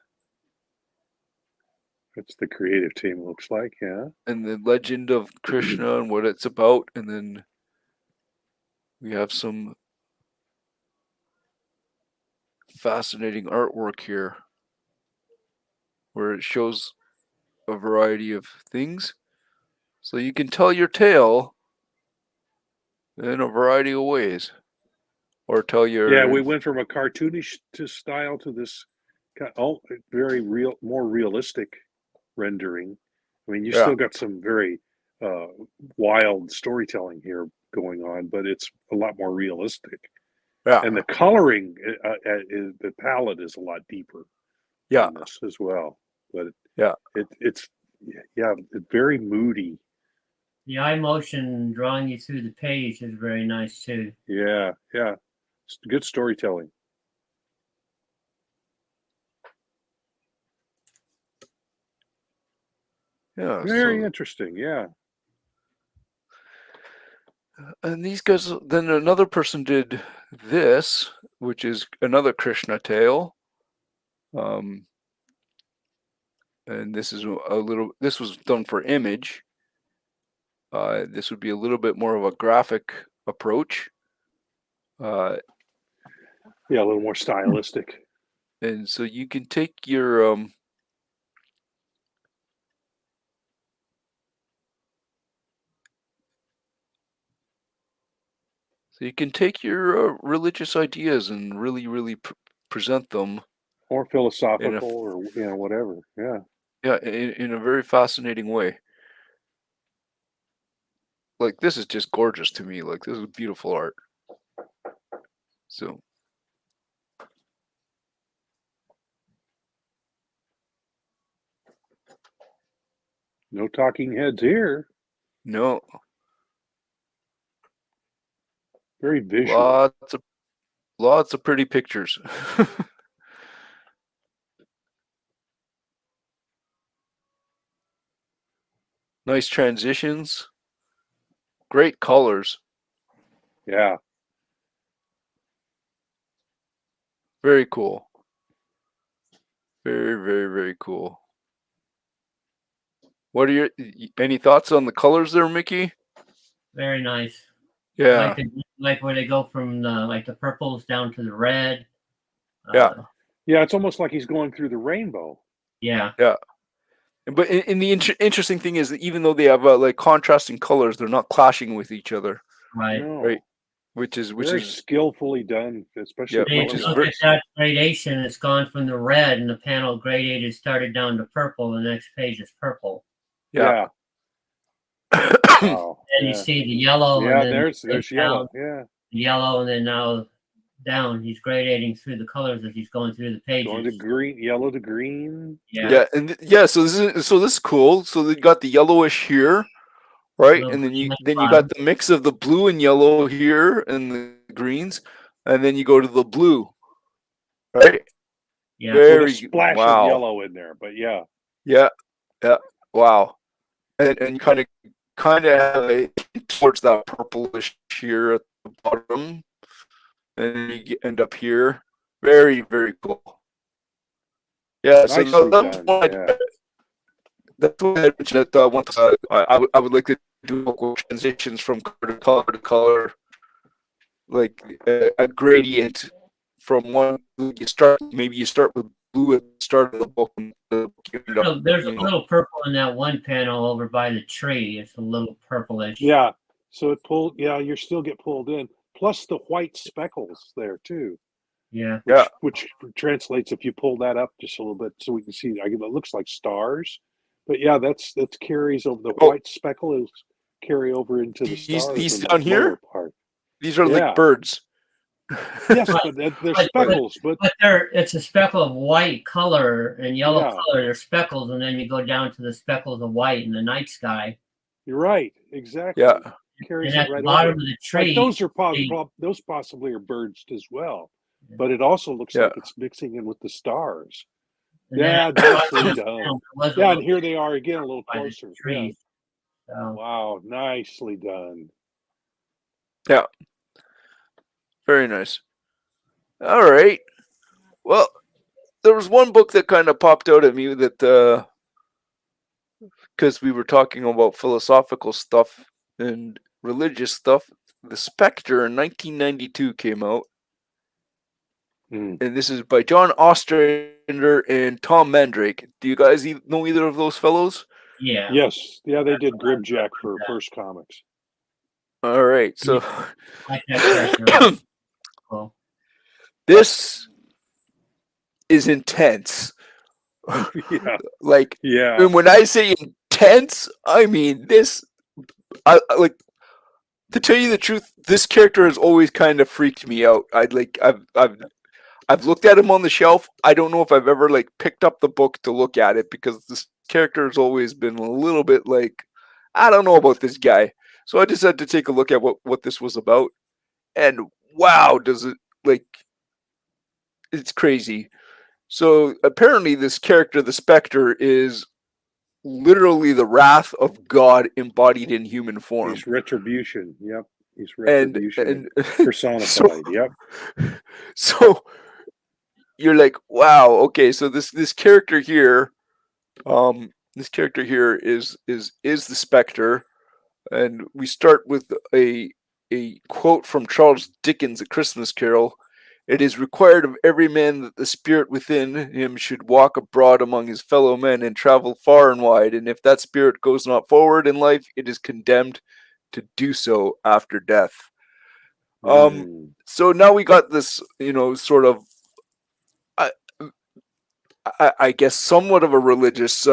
that's the creative team looks like, yeah. and the legend of Krishna and what it's about, and then we have some fascinating artwork here where it shows a variety of things. So you can tell your tale in a variety of ways, or tell Yeah, your we went from a cartoonish to style to this very real, more realistic rendering. I mean, you yeah, still got some very uh, wild storytelling here going on, but it's a lot more realistic. yeah, And the coloring, the palette is a lot deeper yeah, on this as well. But yeah, it's yeah, very moody. The eye motion drawing you through the page is very nice too. Yeah, yeah, it's good storytelling. yeah. Very interesting. Yeah. And these guys, then another person did this, which is another Krishna tale. Um, and this is this was done for Image. This would be a little bit more of a graphic approach. Yeah, a little more stylistic. And so you can take your religious ideas and really present them Or in a philosophical, or whatever. Yeah. in a very fascinating way. Like, this is just gorgeous to me. Like, this is beautiful art. So No talking heads here. no, Very visual. lots of pretty pictures. Nice transitions. Great colors. Yeah. Very cool. Very cool. What are any thoughts on the colors there, Mickey? Very nice. Yeah. Like where they go from the purples down to the red. Yeah. Yeah, it's almost like he's going through the rainbow. Yeah. Yeah. But in the interesting thing is that even though they have like contrasting colors, they're not clashing with each other. Right. No. Right. Which is Very skillfully done, especially Yeah, And which if is you look at that gradation, it's gone from the red, and the panel gradated started down to purple. The next page is purple. Yeah. Wow. And you see the yellow. Yeah, and then there's yellow. Yeah. Yellow, and then now down. He's gradating through the colors as he's going through the pages. Going to green, yellow to green. Yeah. And so this is cool. So they got the yellowish here, right? And then you got the mix of the blue and yellow here and the greens, and then you go to the blue, right? Yeah. With a splash of yellow in there, but yeah. Yeah. Wow. And you kind of have it towards that purplish here at the bottom, and you end up here. Very cool. Yeah. So that's what I mentioned. Once I would like to do local transitions from color to color, like a gradient from one. You start with blue at the start of the book. There's a little purple in that one panel over by the tree. It's a little purplish. Yeah. So it pulled. Yeah, you still get pulled in. Plus the white speckles there too. Yeah. Which translates if you pull that up just a little bit so we can see. It looks like stars, but yeah, that carries over the white speckles carry over into the stars. These down here. Part. These are like birds. Yes, but they're speckles. But it's a speckle of white color and yellow color. They're speckles, and then you go down to the speckles of white in the night sky. You're right. Exactly. Yeah. Carries and it at right the bottom over. of the tree. Like those possibly are birds as well. But it also looks like it's mixing in with the stars. And nicely done. Yeah, and here they are again, a little closer. Yeah. Wow, nicely done. Yeah. Very nice. All right. Well, there was one book that kind of popped out at me that because we were talking about philosophical stuff and religious stuff. The Spectre in 1992 came out. And this is by John Ostrander and Tom Mandrake. Do you guys know either of those fellows? Yeah. Yes. Yeah, they did Grimjack for First Comics. All right. So this is intense. Yeah. And when I say intense, I mean this. I like, to tell you the truth, this character has always kind of freaked me out. I've looked at him on the shelf. I don't know if I've ever picked up the book to look at it because this character has always been a little bit I don't know about this guy. So I decided to take a look at what this was about. And wow, does it it's crazy. So apparently this character, the Spectre, is literally the wrath of God embodied in human form. He's retribution. Yep. He's retribution and personified. Yep. So you're like, wow, okay, so this character here, is the Spectre. And we start with a quote from Charles Dickens' A Christmas Carol. It is required of every man that the spirit within him should walk abroad among his fellow men and travel far and wide, and if that spirit goes not forward in life, it is condemned to do so after death. So now we got this, sort of, I, I guess, somewhat of a religious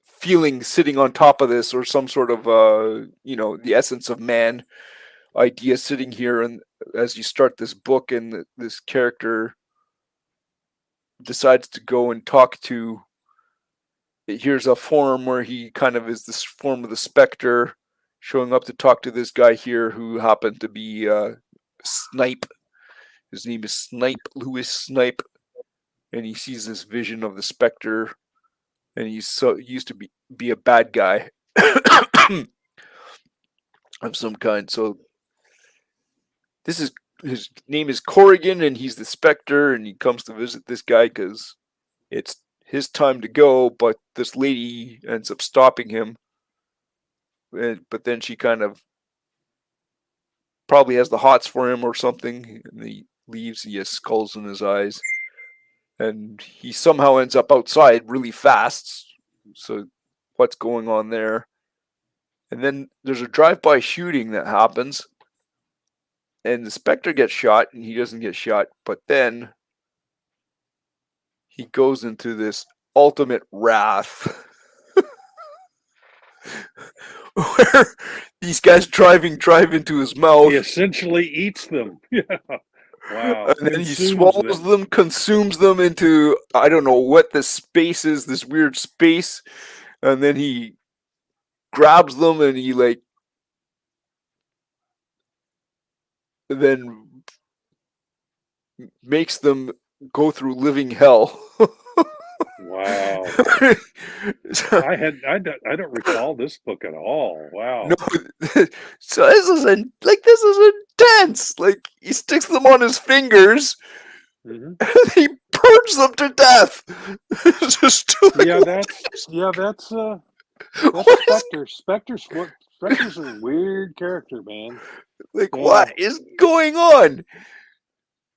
feeling sitting on top of this, or some sort of, the essence of man idea sitting here. And as you start this book, and this character decides to go and talk to, here's a form where he kind of is this form of the specter, showing up to talk to this guy here who happened to be Snipe. His name is Snipe, Louis Snipe, and he sees this vision of the specter, and he used to be a bad guy of some kind. So his name is Corrigan, and he's the specter, and he comes to visit this guy because it's his time to go, but this lady ends up stopping him. But then she kind of probably has the hots for him or something, and he leaves. He has skulls in his eyes, and he somehow ends up outside really fast. So what's going on there? And then there's a drive-by shooting that happens, and the Spectre gets shot, and he doesn't get shot, but then he goes into this ultimate wrath where these guys drive into his mouth. He essentially eats them. Yeah. Wow. And then he swallows them, consumes them into, I don't know what this space is, this weird space. And then he grabs them, and he then makes them go through living hell. Wow. I don't recall this book at all. Wow. No, so this is intense. Like, he sticks them on his fingers, and he burns them to death. Just that's Spectre. Spectre's a weird character, man. Like, what is going on?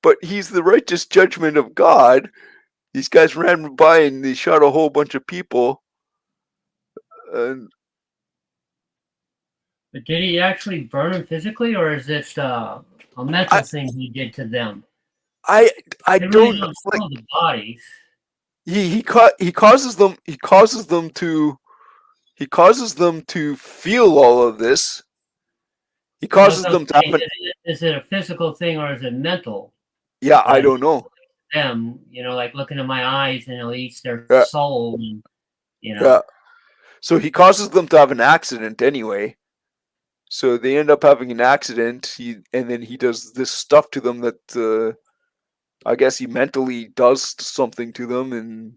But he's the righteous judgment of God. These guys ran by and they shot a whole bunch of people. But did he actually burn them physically, or is this a mental thing he did to them? I don't know. Like, the bodies. He causes them to feel all of this. He causes them to happen. Is it a physical thing or is it mental? Yeah, I don't know. Them, like looking in my eyes, and it eats their soul. And, Yeah. So he causes them to have an accident anyway. So they end up having an accident. And then he does this stuff to them that I guess he mentally does something to them, and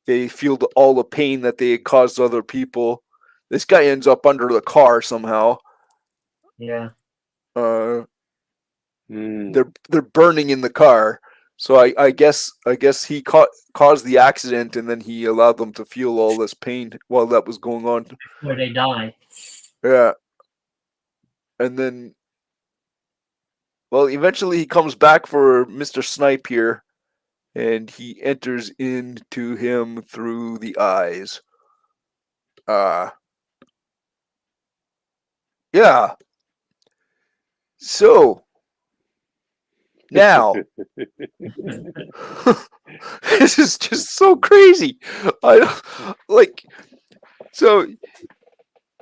they feel all the pain that they had caused other people. This guy ends up under the car somehow. Yeah. They're burning in the car. So I guess he caused the accident, and then he allowed them to feel all this pain while that was going on. Before they die. Yeah. And then, well, eventually he comes back for Mr. Snipe here, and he enters into him through the eyes. Yeah. So now this is just so crazy. So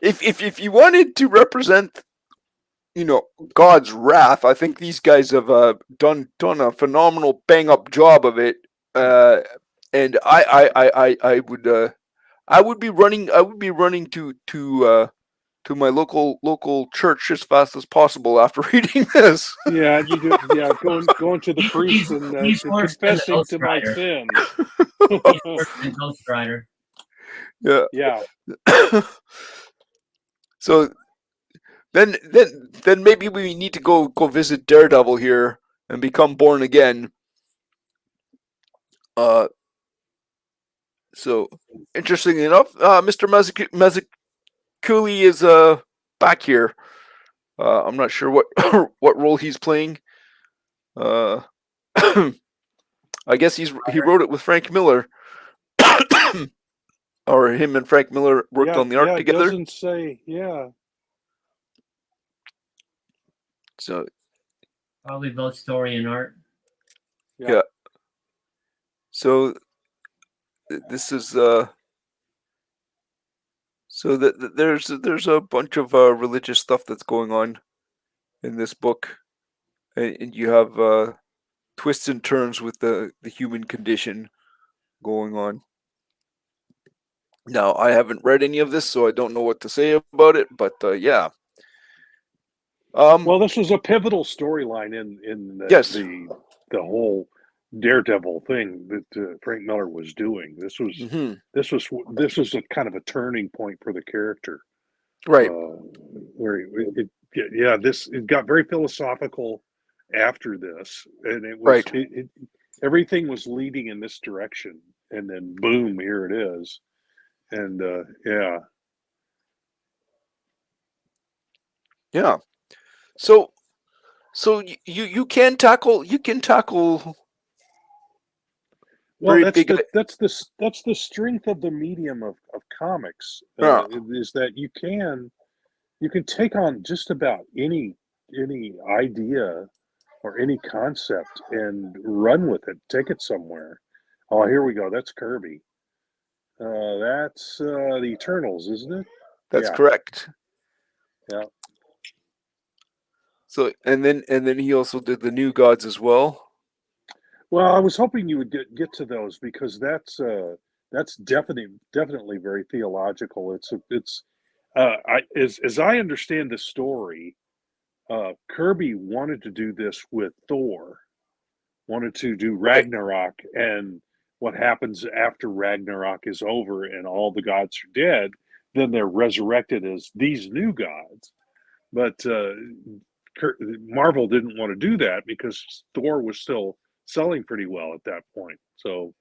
if you wanted to represent, God's wrath, I think these guys have done a phenomenal bang up job of it. And I would be running to my local church as fast as possible after reading this. Yeah, you do. Yeah, going to the priest and confessing to my sin. He's worse than Ghost Rider. Yeah. Yeah. So then maybe we need to go visit Daredevil here and become born again. So interesting enough, Mr. Cooley is back here. I'm not sure what what role he's playing. I guess he wrote it with Frank Miller, or him and Frank Miller worked on the art it together. doesn't say. Yeah. So Probably both story and art. yeah. So this is so that there's a bunch of religious stuff that's going on in this book, and you have twists and turns with the human condition going on. Now, I haven't read any of this, so I don't know what to say about it. But yeah, Well, this was a pivotal storyline in yes, the whole Daredevil thing that Frank Miller was doing. This was mhm, this was a kind of a turning point for the character. right, Where it got very philosophical after this, and it was right, everything was leading in this direction, and then boom, here it is, and yeah. So you can tackle well, very big. that's the strength of the medium of comics, Yeah, is that you can take on just about any idea or any concept and run with it, take it somewhere. Oh, here we go. That's Kirby. That's the Eternals, isn't it? that's Yeah, correct. yeah. So and then he also did the New Gods as well. Well, I was hoping you would get to those because that's definitely very theological. As I understand the story, Kirby wanted to do this with Thor, wanted to do Right. Ragnarok, and what happens after Ragnarok is over and all the gods are dead, then they're resurrected as these new gods. But Marvel didn't want to do that because Thor was still selling pretty well at that point. So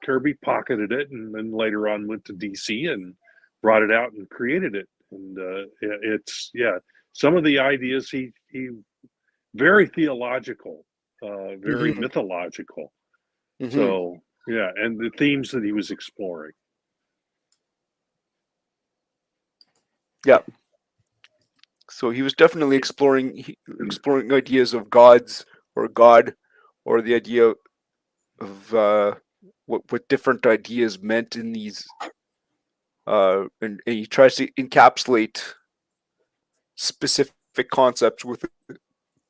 Kirby pocketed it, and then later on went to DC and brought it out and created it. And it's some of the ideas he very theological, very Mm-hmm. mythological. Mm-hmm. So yeah, and the themes that he was exploring. Yeah. So he was definitely exploring ideas of gods or God, or the idea of what different ideas meant in these, and he tries to encapsulate specific concepts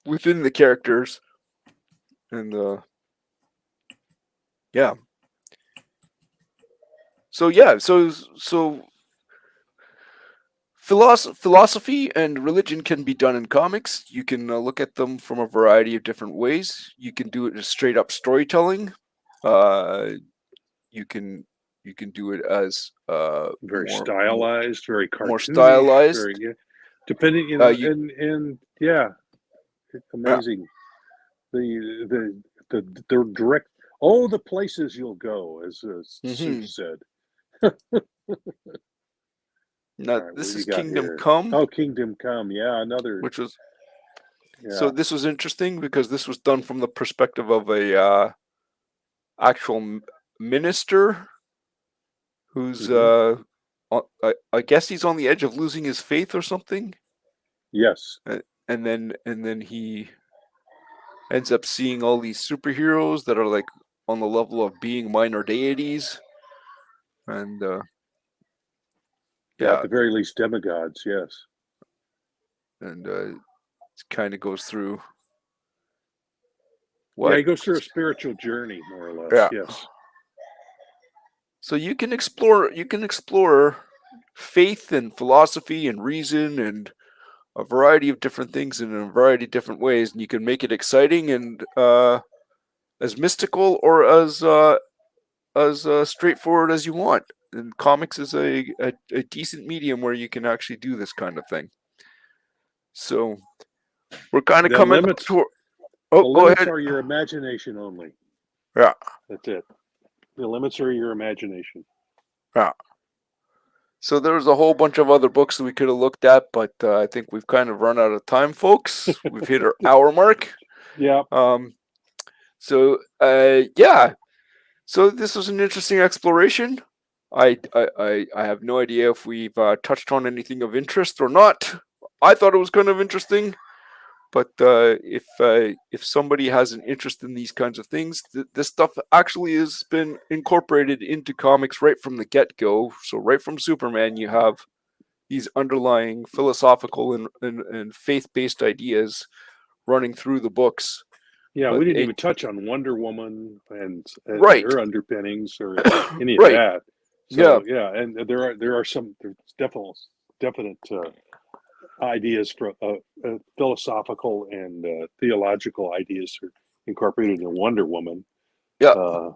within the characters, and yeah. So yeah, so philosophy and religion can be done in comics. You can look at them from a variety of different ways. You can do it as straight up storytelling. You can do it as Very stylized, very more cartoonish, stylized. very depending, You, and yeah, it's yeah. amazing. The direct, oh, the places you'll go, as Mm-hmm. Sue said. Now All right, what this do is you got Kingdom here? Come, Oh, Kingdom Come, yeah, another, which was so. yeah. This was interesting because this was done from the perspective of a actual minister who's Hmm. I guess he's on the edge of losing his faith or something, Yes, and then he ends up seeing all these superheroes that are like on the level of being minor deities, and yeah, at yeah, the very least, demigods, yes. and it kind of goes through Yeah, what, he goes through a spiritual journey, more or less, yeah. yes. So you can explore faith and philosophy and reason and a variety of different things in a variety of different ways, and you can make it exciting and as mystical or as straightforward as you want. And comics is a decent medium where you can actually do this kind of thing. So we're kind of The coming up limits, to. the Oh, go limits ahead. are your imagination only. Yeah, That's it. The limits are your imagination. yeah. So there was a whole bunch of other books that we could have looked at, but I think we've kind of run out of time, folks. We've hit our hour mark. Yeah. So yeah. So this was an interesting exploration. I have no idea if we've touched on anything of interest or not. I thought it was kind of interesting, but if somebody has an interest in these kinds of things, this stuff actually has been incorporated into comics right from the get-go. So right from Superman, you have these underlying philosophical and faith-based ideas running through the books. Yeah, But we didn't it- even touch on Wonder Woman and Right. her underpinnings or any of Right. that. So yeah, and there are some there's definite ideas for philosophical and theological ideas are incorporated in Wonder Woman. Yeah.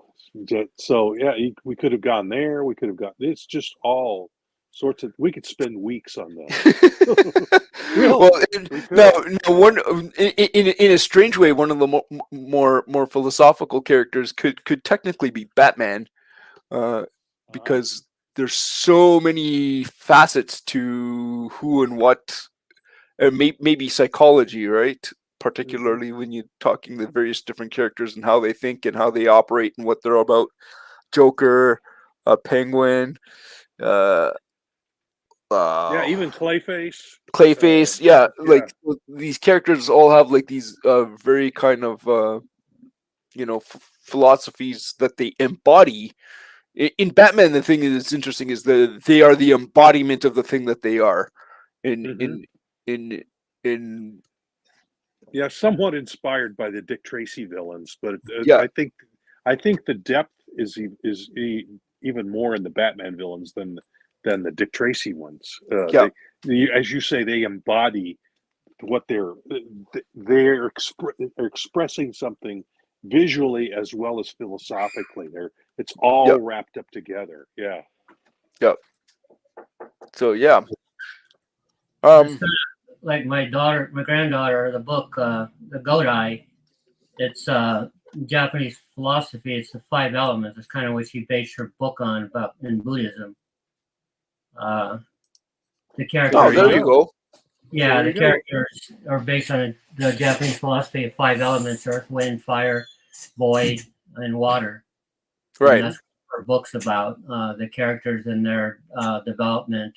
So yeah, we could have gone there. We could have got. It's just all sorts of. We could spend weeks on that. Well, We could. no, one in a strange way, one of the more philosophical characters could technically be Batman, because there's so many facets to who and what, maybe psychology, right? Particularly when you're talking the various different characters and how they think and how they operate and what they're about. Joker, Penguin, Yeah, even Clayface, yeah, like these characters all have like these very kind of philosophies that they embody. In Batman, the thing that's interesting is that they are the embodiment of the thing that they are. In Yeah, somewhat inspired by the Dick Tracy villains, but Yeah. I think the depth is even more in the Batman villains than the Dick Tracy ones. Yeah. As you say, they embody what they're expressing something visually as well as philosophically. It's all wrapped up together. Yeah. Yep. So yeah. It's kinda like my granddaughter, the book, The Goat Eye. It's Japanese philosophy. It's the 5 elements. It's kind of what she based her book on about in Buddhism. The characters. Oh, there you go. Yeah, There you the go. characters are based on the Japanese philosophy of 5 elements: earth, wind, fire, void, and water. Right. And that's what her book's about. The characters and their development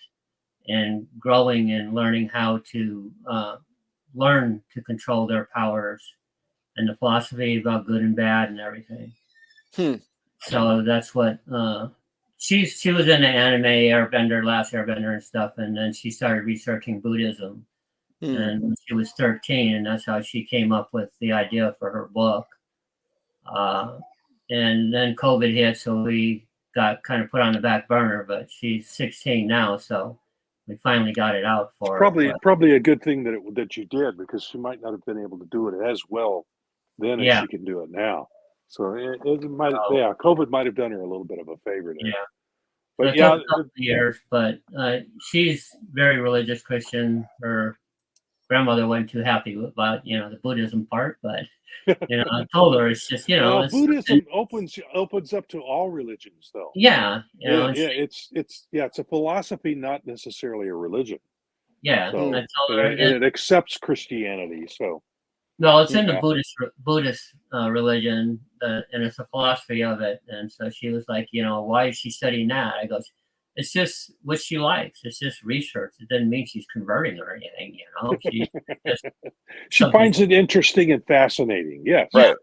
and growing and learning how to learn to control their powers, and the philosophy about good and bad and everything. So that's what she was in the anime Airbender, Last Airbender and stuff, and then she started researching Buddhism. And when she was 13, and that's how she came up with the idea for her book. And then COVID hit, so we got kind of put on the back burner, but she's 16 now, so we finally got it out for her. Probably a good thing that you did, because she might not have been able to do it as well then as she can do it now. So it might, COVID might have done her a little bit of a favor there. Yeah. But it took a couple of years, but she's very religious Christian. Her grandmother wasn't too happy about the Buddhism part, but I told her it's just Buddhism opens up to all religions, though. It's a philosophy, not necessarily a religion. Yeah, so, I told her, and it accepts Christianity. So no, it's in the Buddhist religion, and it's a philosophy of it. And so she was like, why is she studying that? I goes, it's just what she likes. It's just research. It doesn't mean she's converting or anything, She finds it interesting and fascinating. Yes. Right.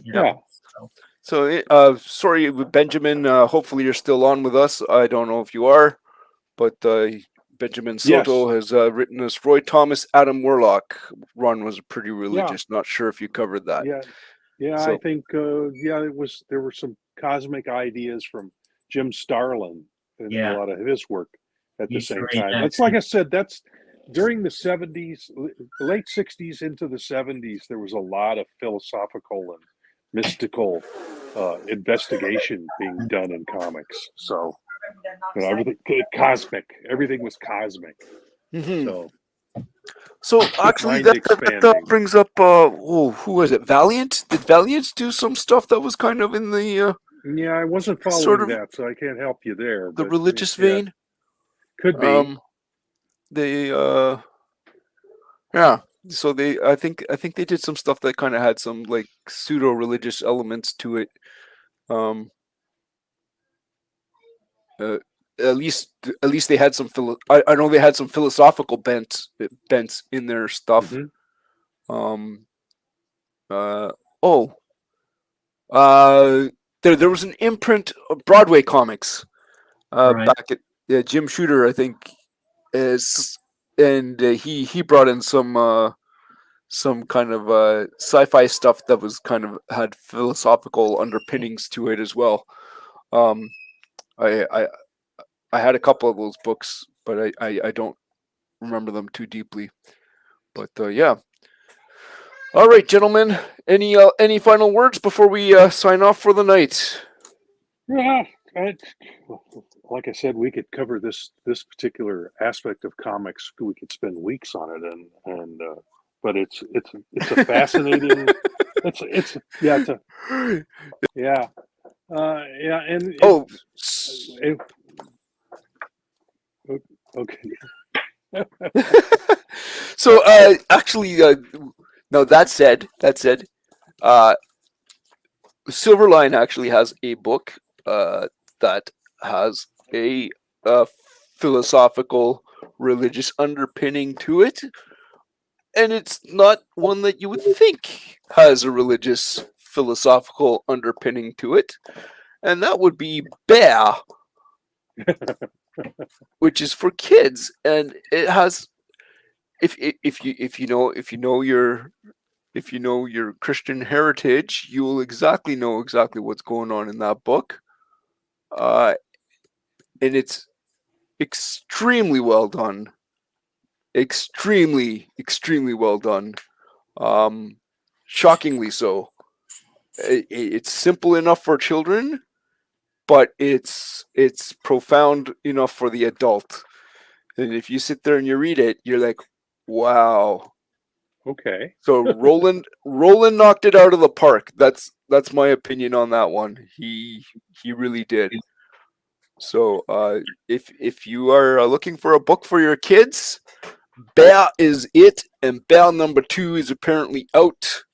Yeah. So, sorry, Benjamin. Hopefully, you're still on with us. I don't know if you are, but Benjamin Soto has written this. Roy Thomas, Adam Warlock run was pretty religious. Not sure if you covered that. Yeah. So, I think there were some cosmic ideas from Jim Starlin in a lot of his work at the same time. That's like I said, that's during the 70s, late 60s into the 70s, there was a lot of philosophical and mystical investigation being done in comics. So everything was cosmic. So actually, that brings up who was it? Valiant? Did Valiant do some stuff that was kind of in the I wasn't following that, so I can't help you there. The religious vein. Could be. They yeah. So I think they did some stuff that kind of had some like pseudo religious elements to it. Um, uh, at least they had some I know they had some philosophical bents in their stuff. Mm-hmm. Uh oh. There was an imprint of Broadway comics. Right. Back at Jim Shooter, I think, is, and he brought in some kind of sci-fi stuff that was kind of had philosophical underpinnings to it as well. Um, I had a couple of those books, but I don't remember them too deeply. But yeah. All right, gentlemen. Any final words before we sign off for the night? Yeah, like I said, we could cover this particular aspect of comics. We could spend weeks on it, and but it's a fascinating. it's yeah and Oh, okay. so actually, no. That said, Silverline actually has a book that has a philosophical, religious underpinning to it, and it's not one that you would think has a religious, philosophical underpinning to it, and that would be Bear, which is for kids, and it has. If you know your Christian heritage, you will know exactly what's going on in that book, and it's extremely well done. Extremely well done. Shockingly so. It's simple enough for children, but it's profound enough for the adult. And if you sit there and you read it, you're like, wow. Okay. So Roland knocked it out of the park. That's my opinion on that one. He really did. So if you are looking for a book for your kids, Bear is it, and Bear number 2 is apparently out.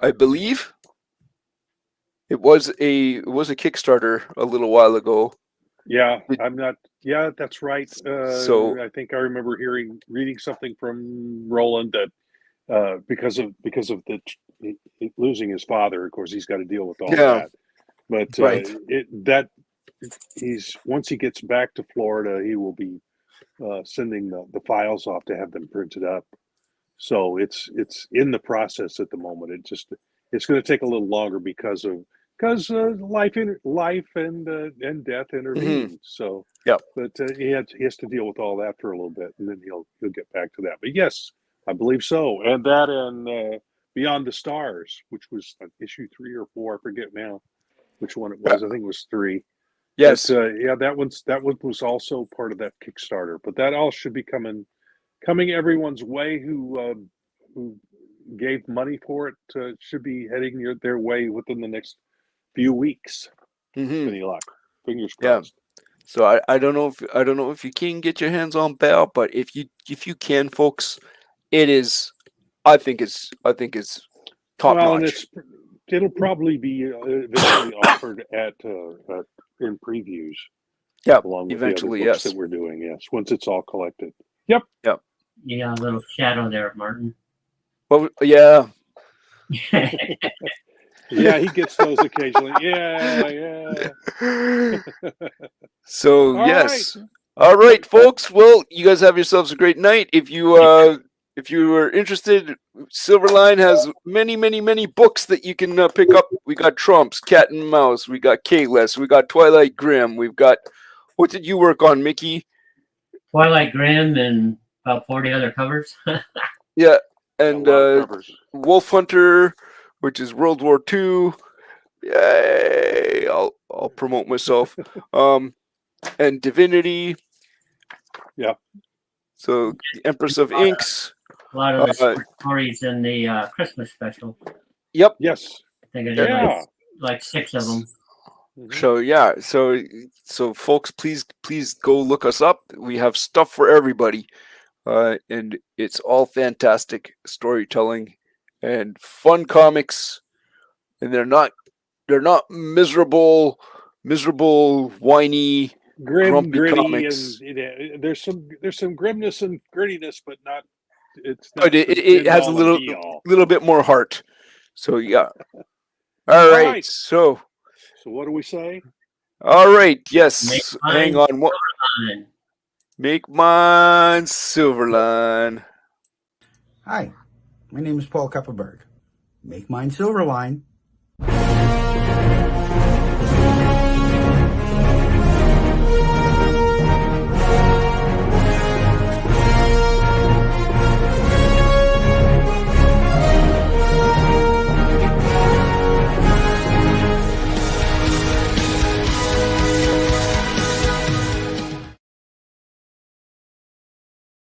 I believe it was a Kickstarter a little while ago. Yeah, I'm not. Yeah, that's right. So I think I remember reading something from Roland that because of losing his father, of course, he's got to deal with all yeah, that. But right. he's once he gets back to Florida, he will be sending the files off to have them printed up. So it's in the process at the moment. It's going to take a little longer because life and death intervened. Mm-hmm. So Yep. but he has to deal with all that for a little bit, and then he'll get back to that. But yes, I believe so. And that and Beyond the Stars, which was issue 3 or 4, I forget now which one it was. I think it was 3. Yes. But, yeah, that one was also part of that Kickstarter. But that all should be coming everyone's way who gave money for it. Should be heading their way within the next few weeks. Mm-hmm. Any luck? Fingers Yeah. crossed. So I don't know if you can get your hands on Bear, but if you can, folks, it is. I think it's top Well, and notch. it'll probably be eventually offered at in previews. Yeah, Along with eventually, the other books yes. that we're doing, yes. Once it's all collected. Yep. Yep. Yeah, a little shadow there, Martin. Well, yeah. Yeah, he gets those occasionally. Yeah. So All yes. right. All right, folks. Well, you guys have yourselves a great night. If you are interested, Silverline has many books that you can pick up. We got Trumps, Cat and Mouse. We got K-Less. We got Twilight Grim. We've got, what did you work on, Mickey? Twilight Grim and about 40 other covers. Yeah, and covers. Wolf Hunter, which is World War II. Yay! I'll promote myself. And Divinity. Yeah. So the Empress of Inks. A lot of the stories in the Christmas special. Yep. Yes. I think it is Yeah. like 6 of them. So yeah, so folks, please go look us up. We have stuff for everybody, and it's all fantastic storytelling and fun comics, and they're not miserable, whiny, Grim, grumpy gritty, and comics. there's some grimness and grittiness, but not. It's But not the it end has a all and be all. little bit more heart. So yeah. All All right. right. So So what do we say? all right. Make Yes. Hang mine on. What? Silverline. Make mine Silverline. Hi, my name is Paul Kupperberg. Make mine Silverline.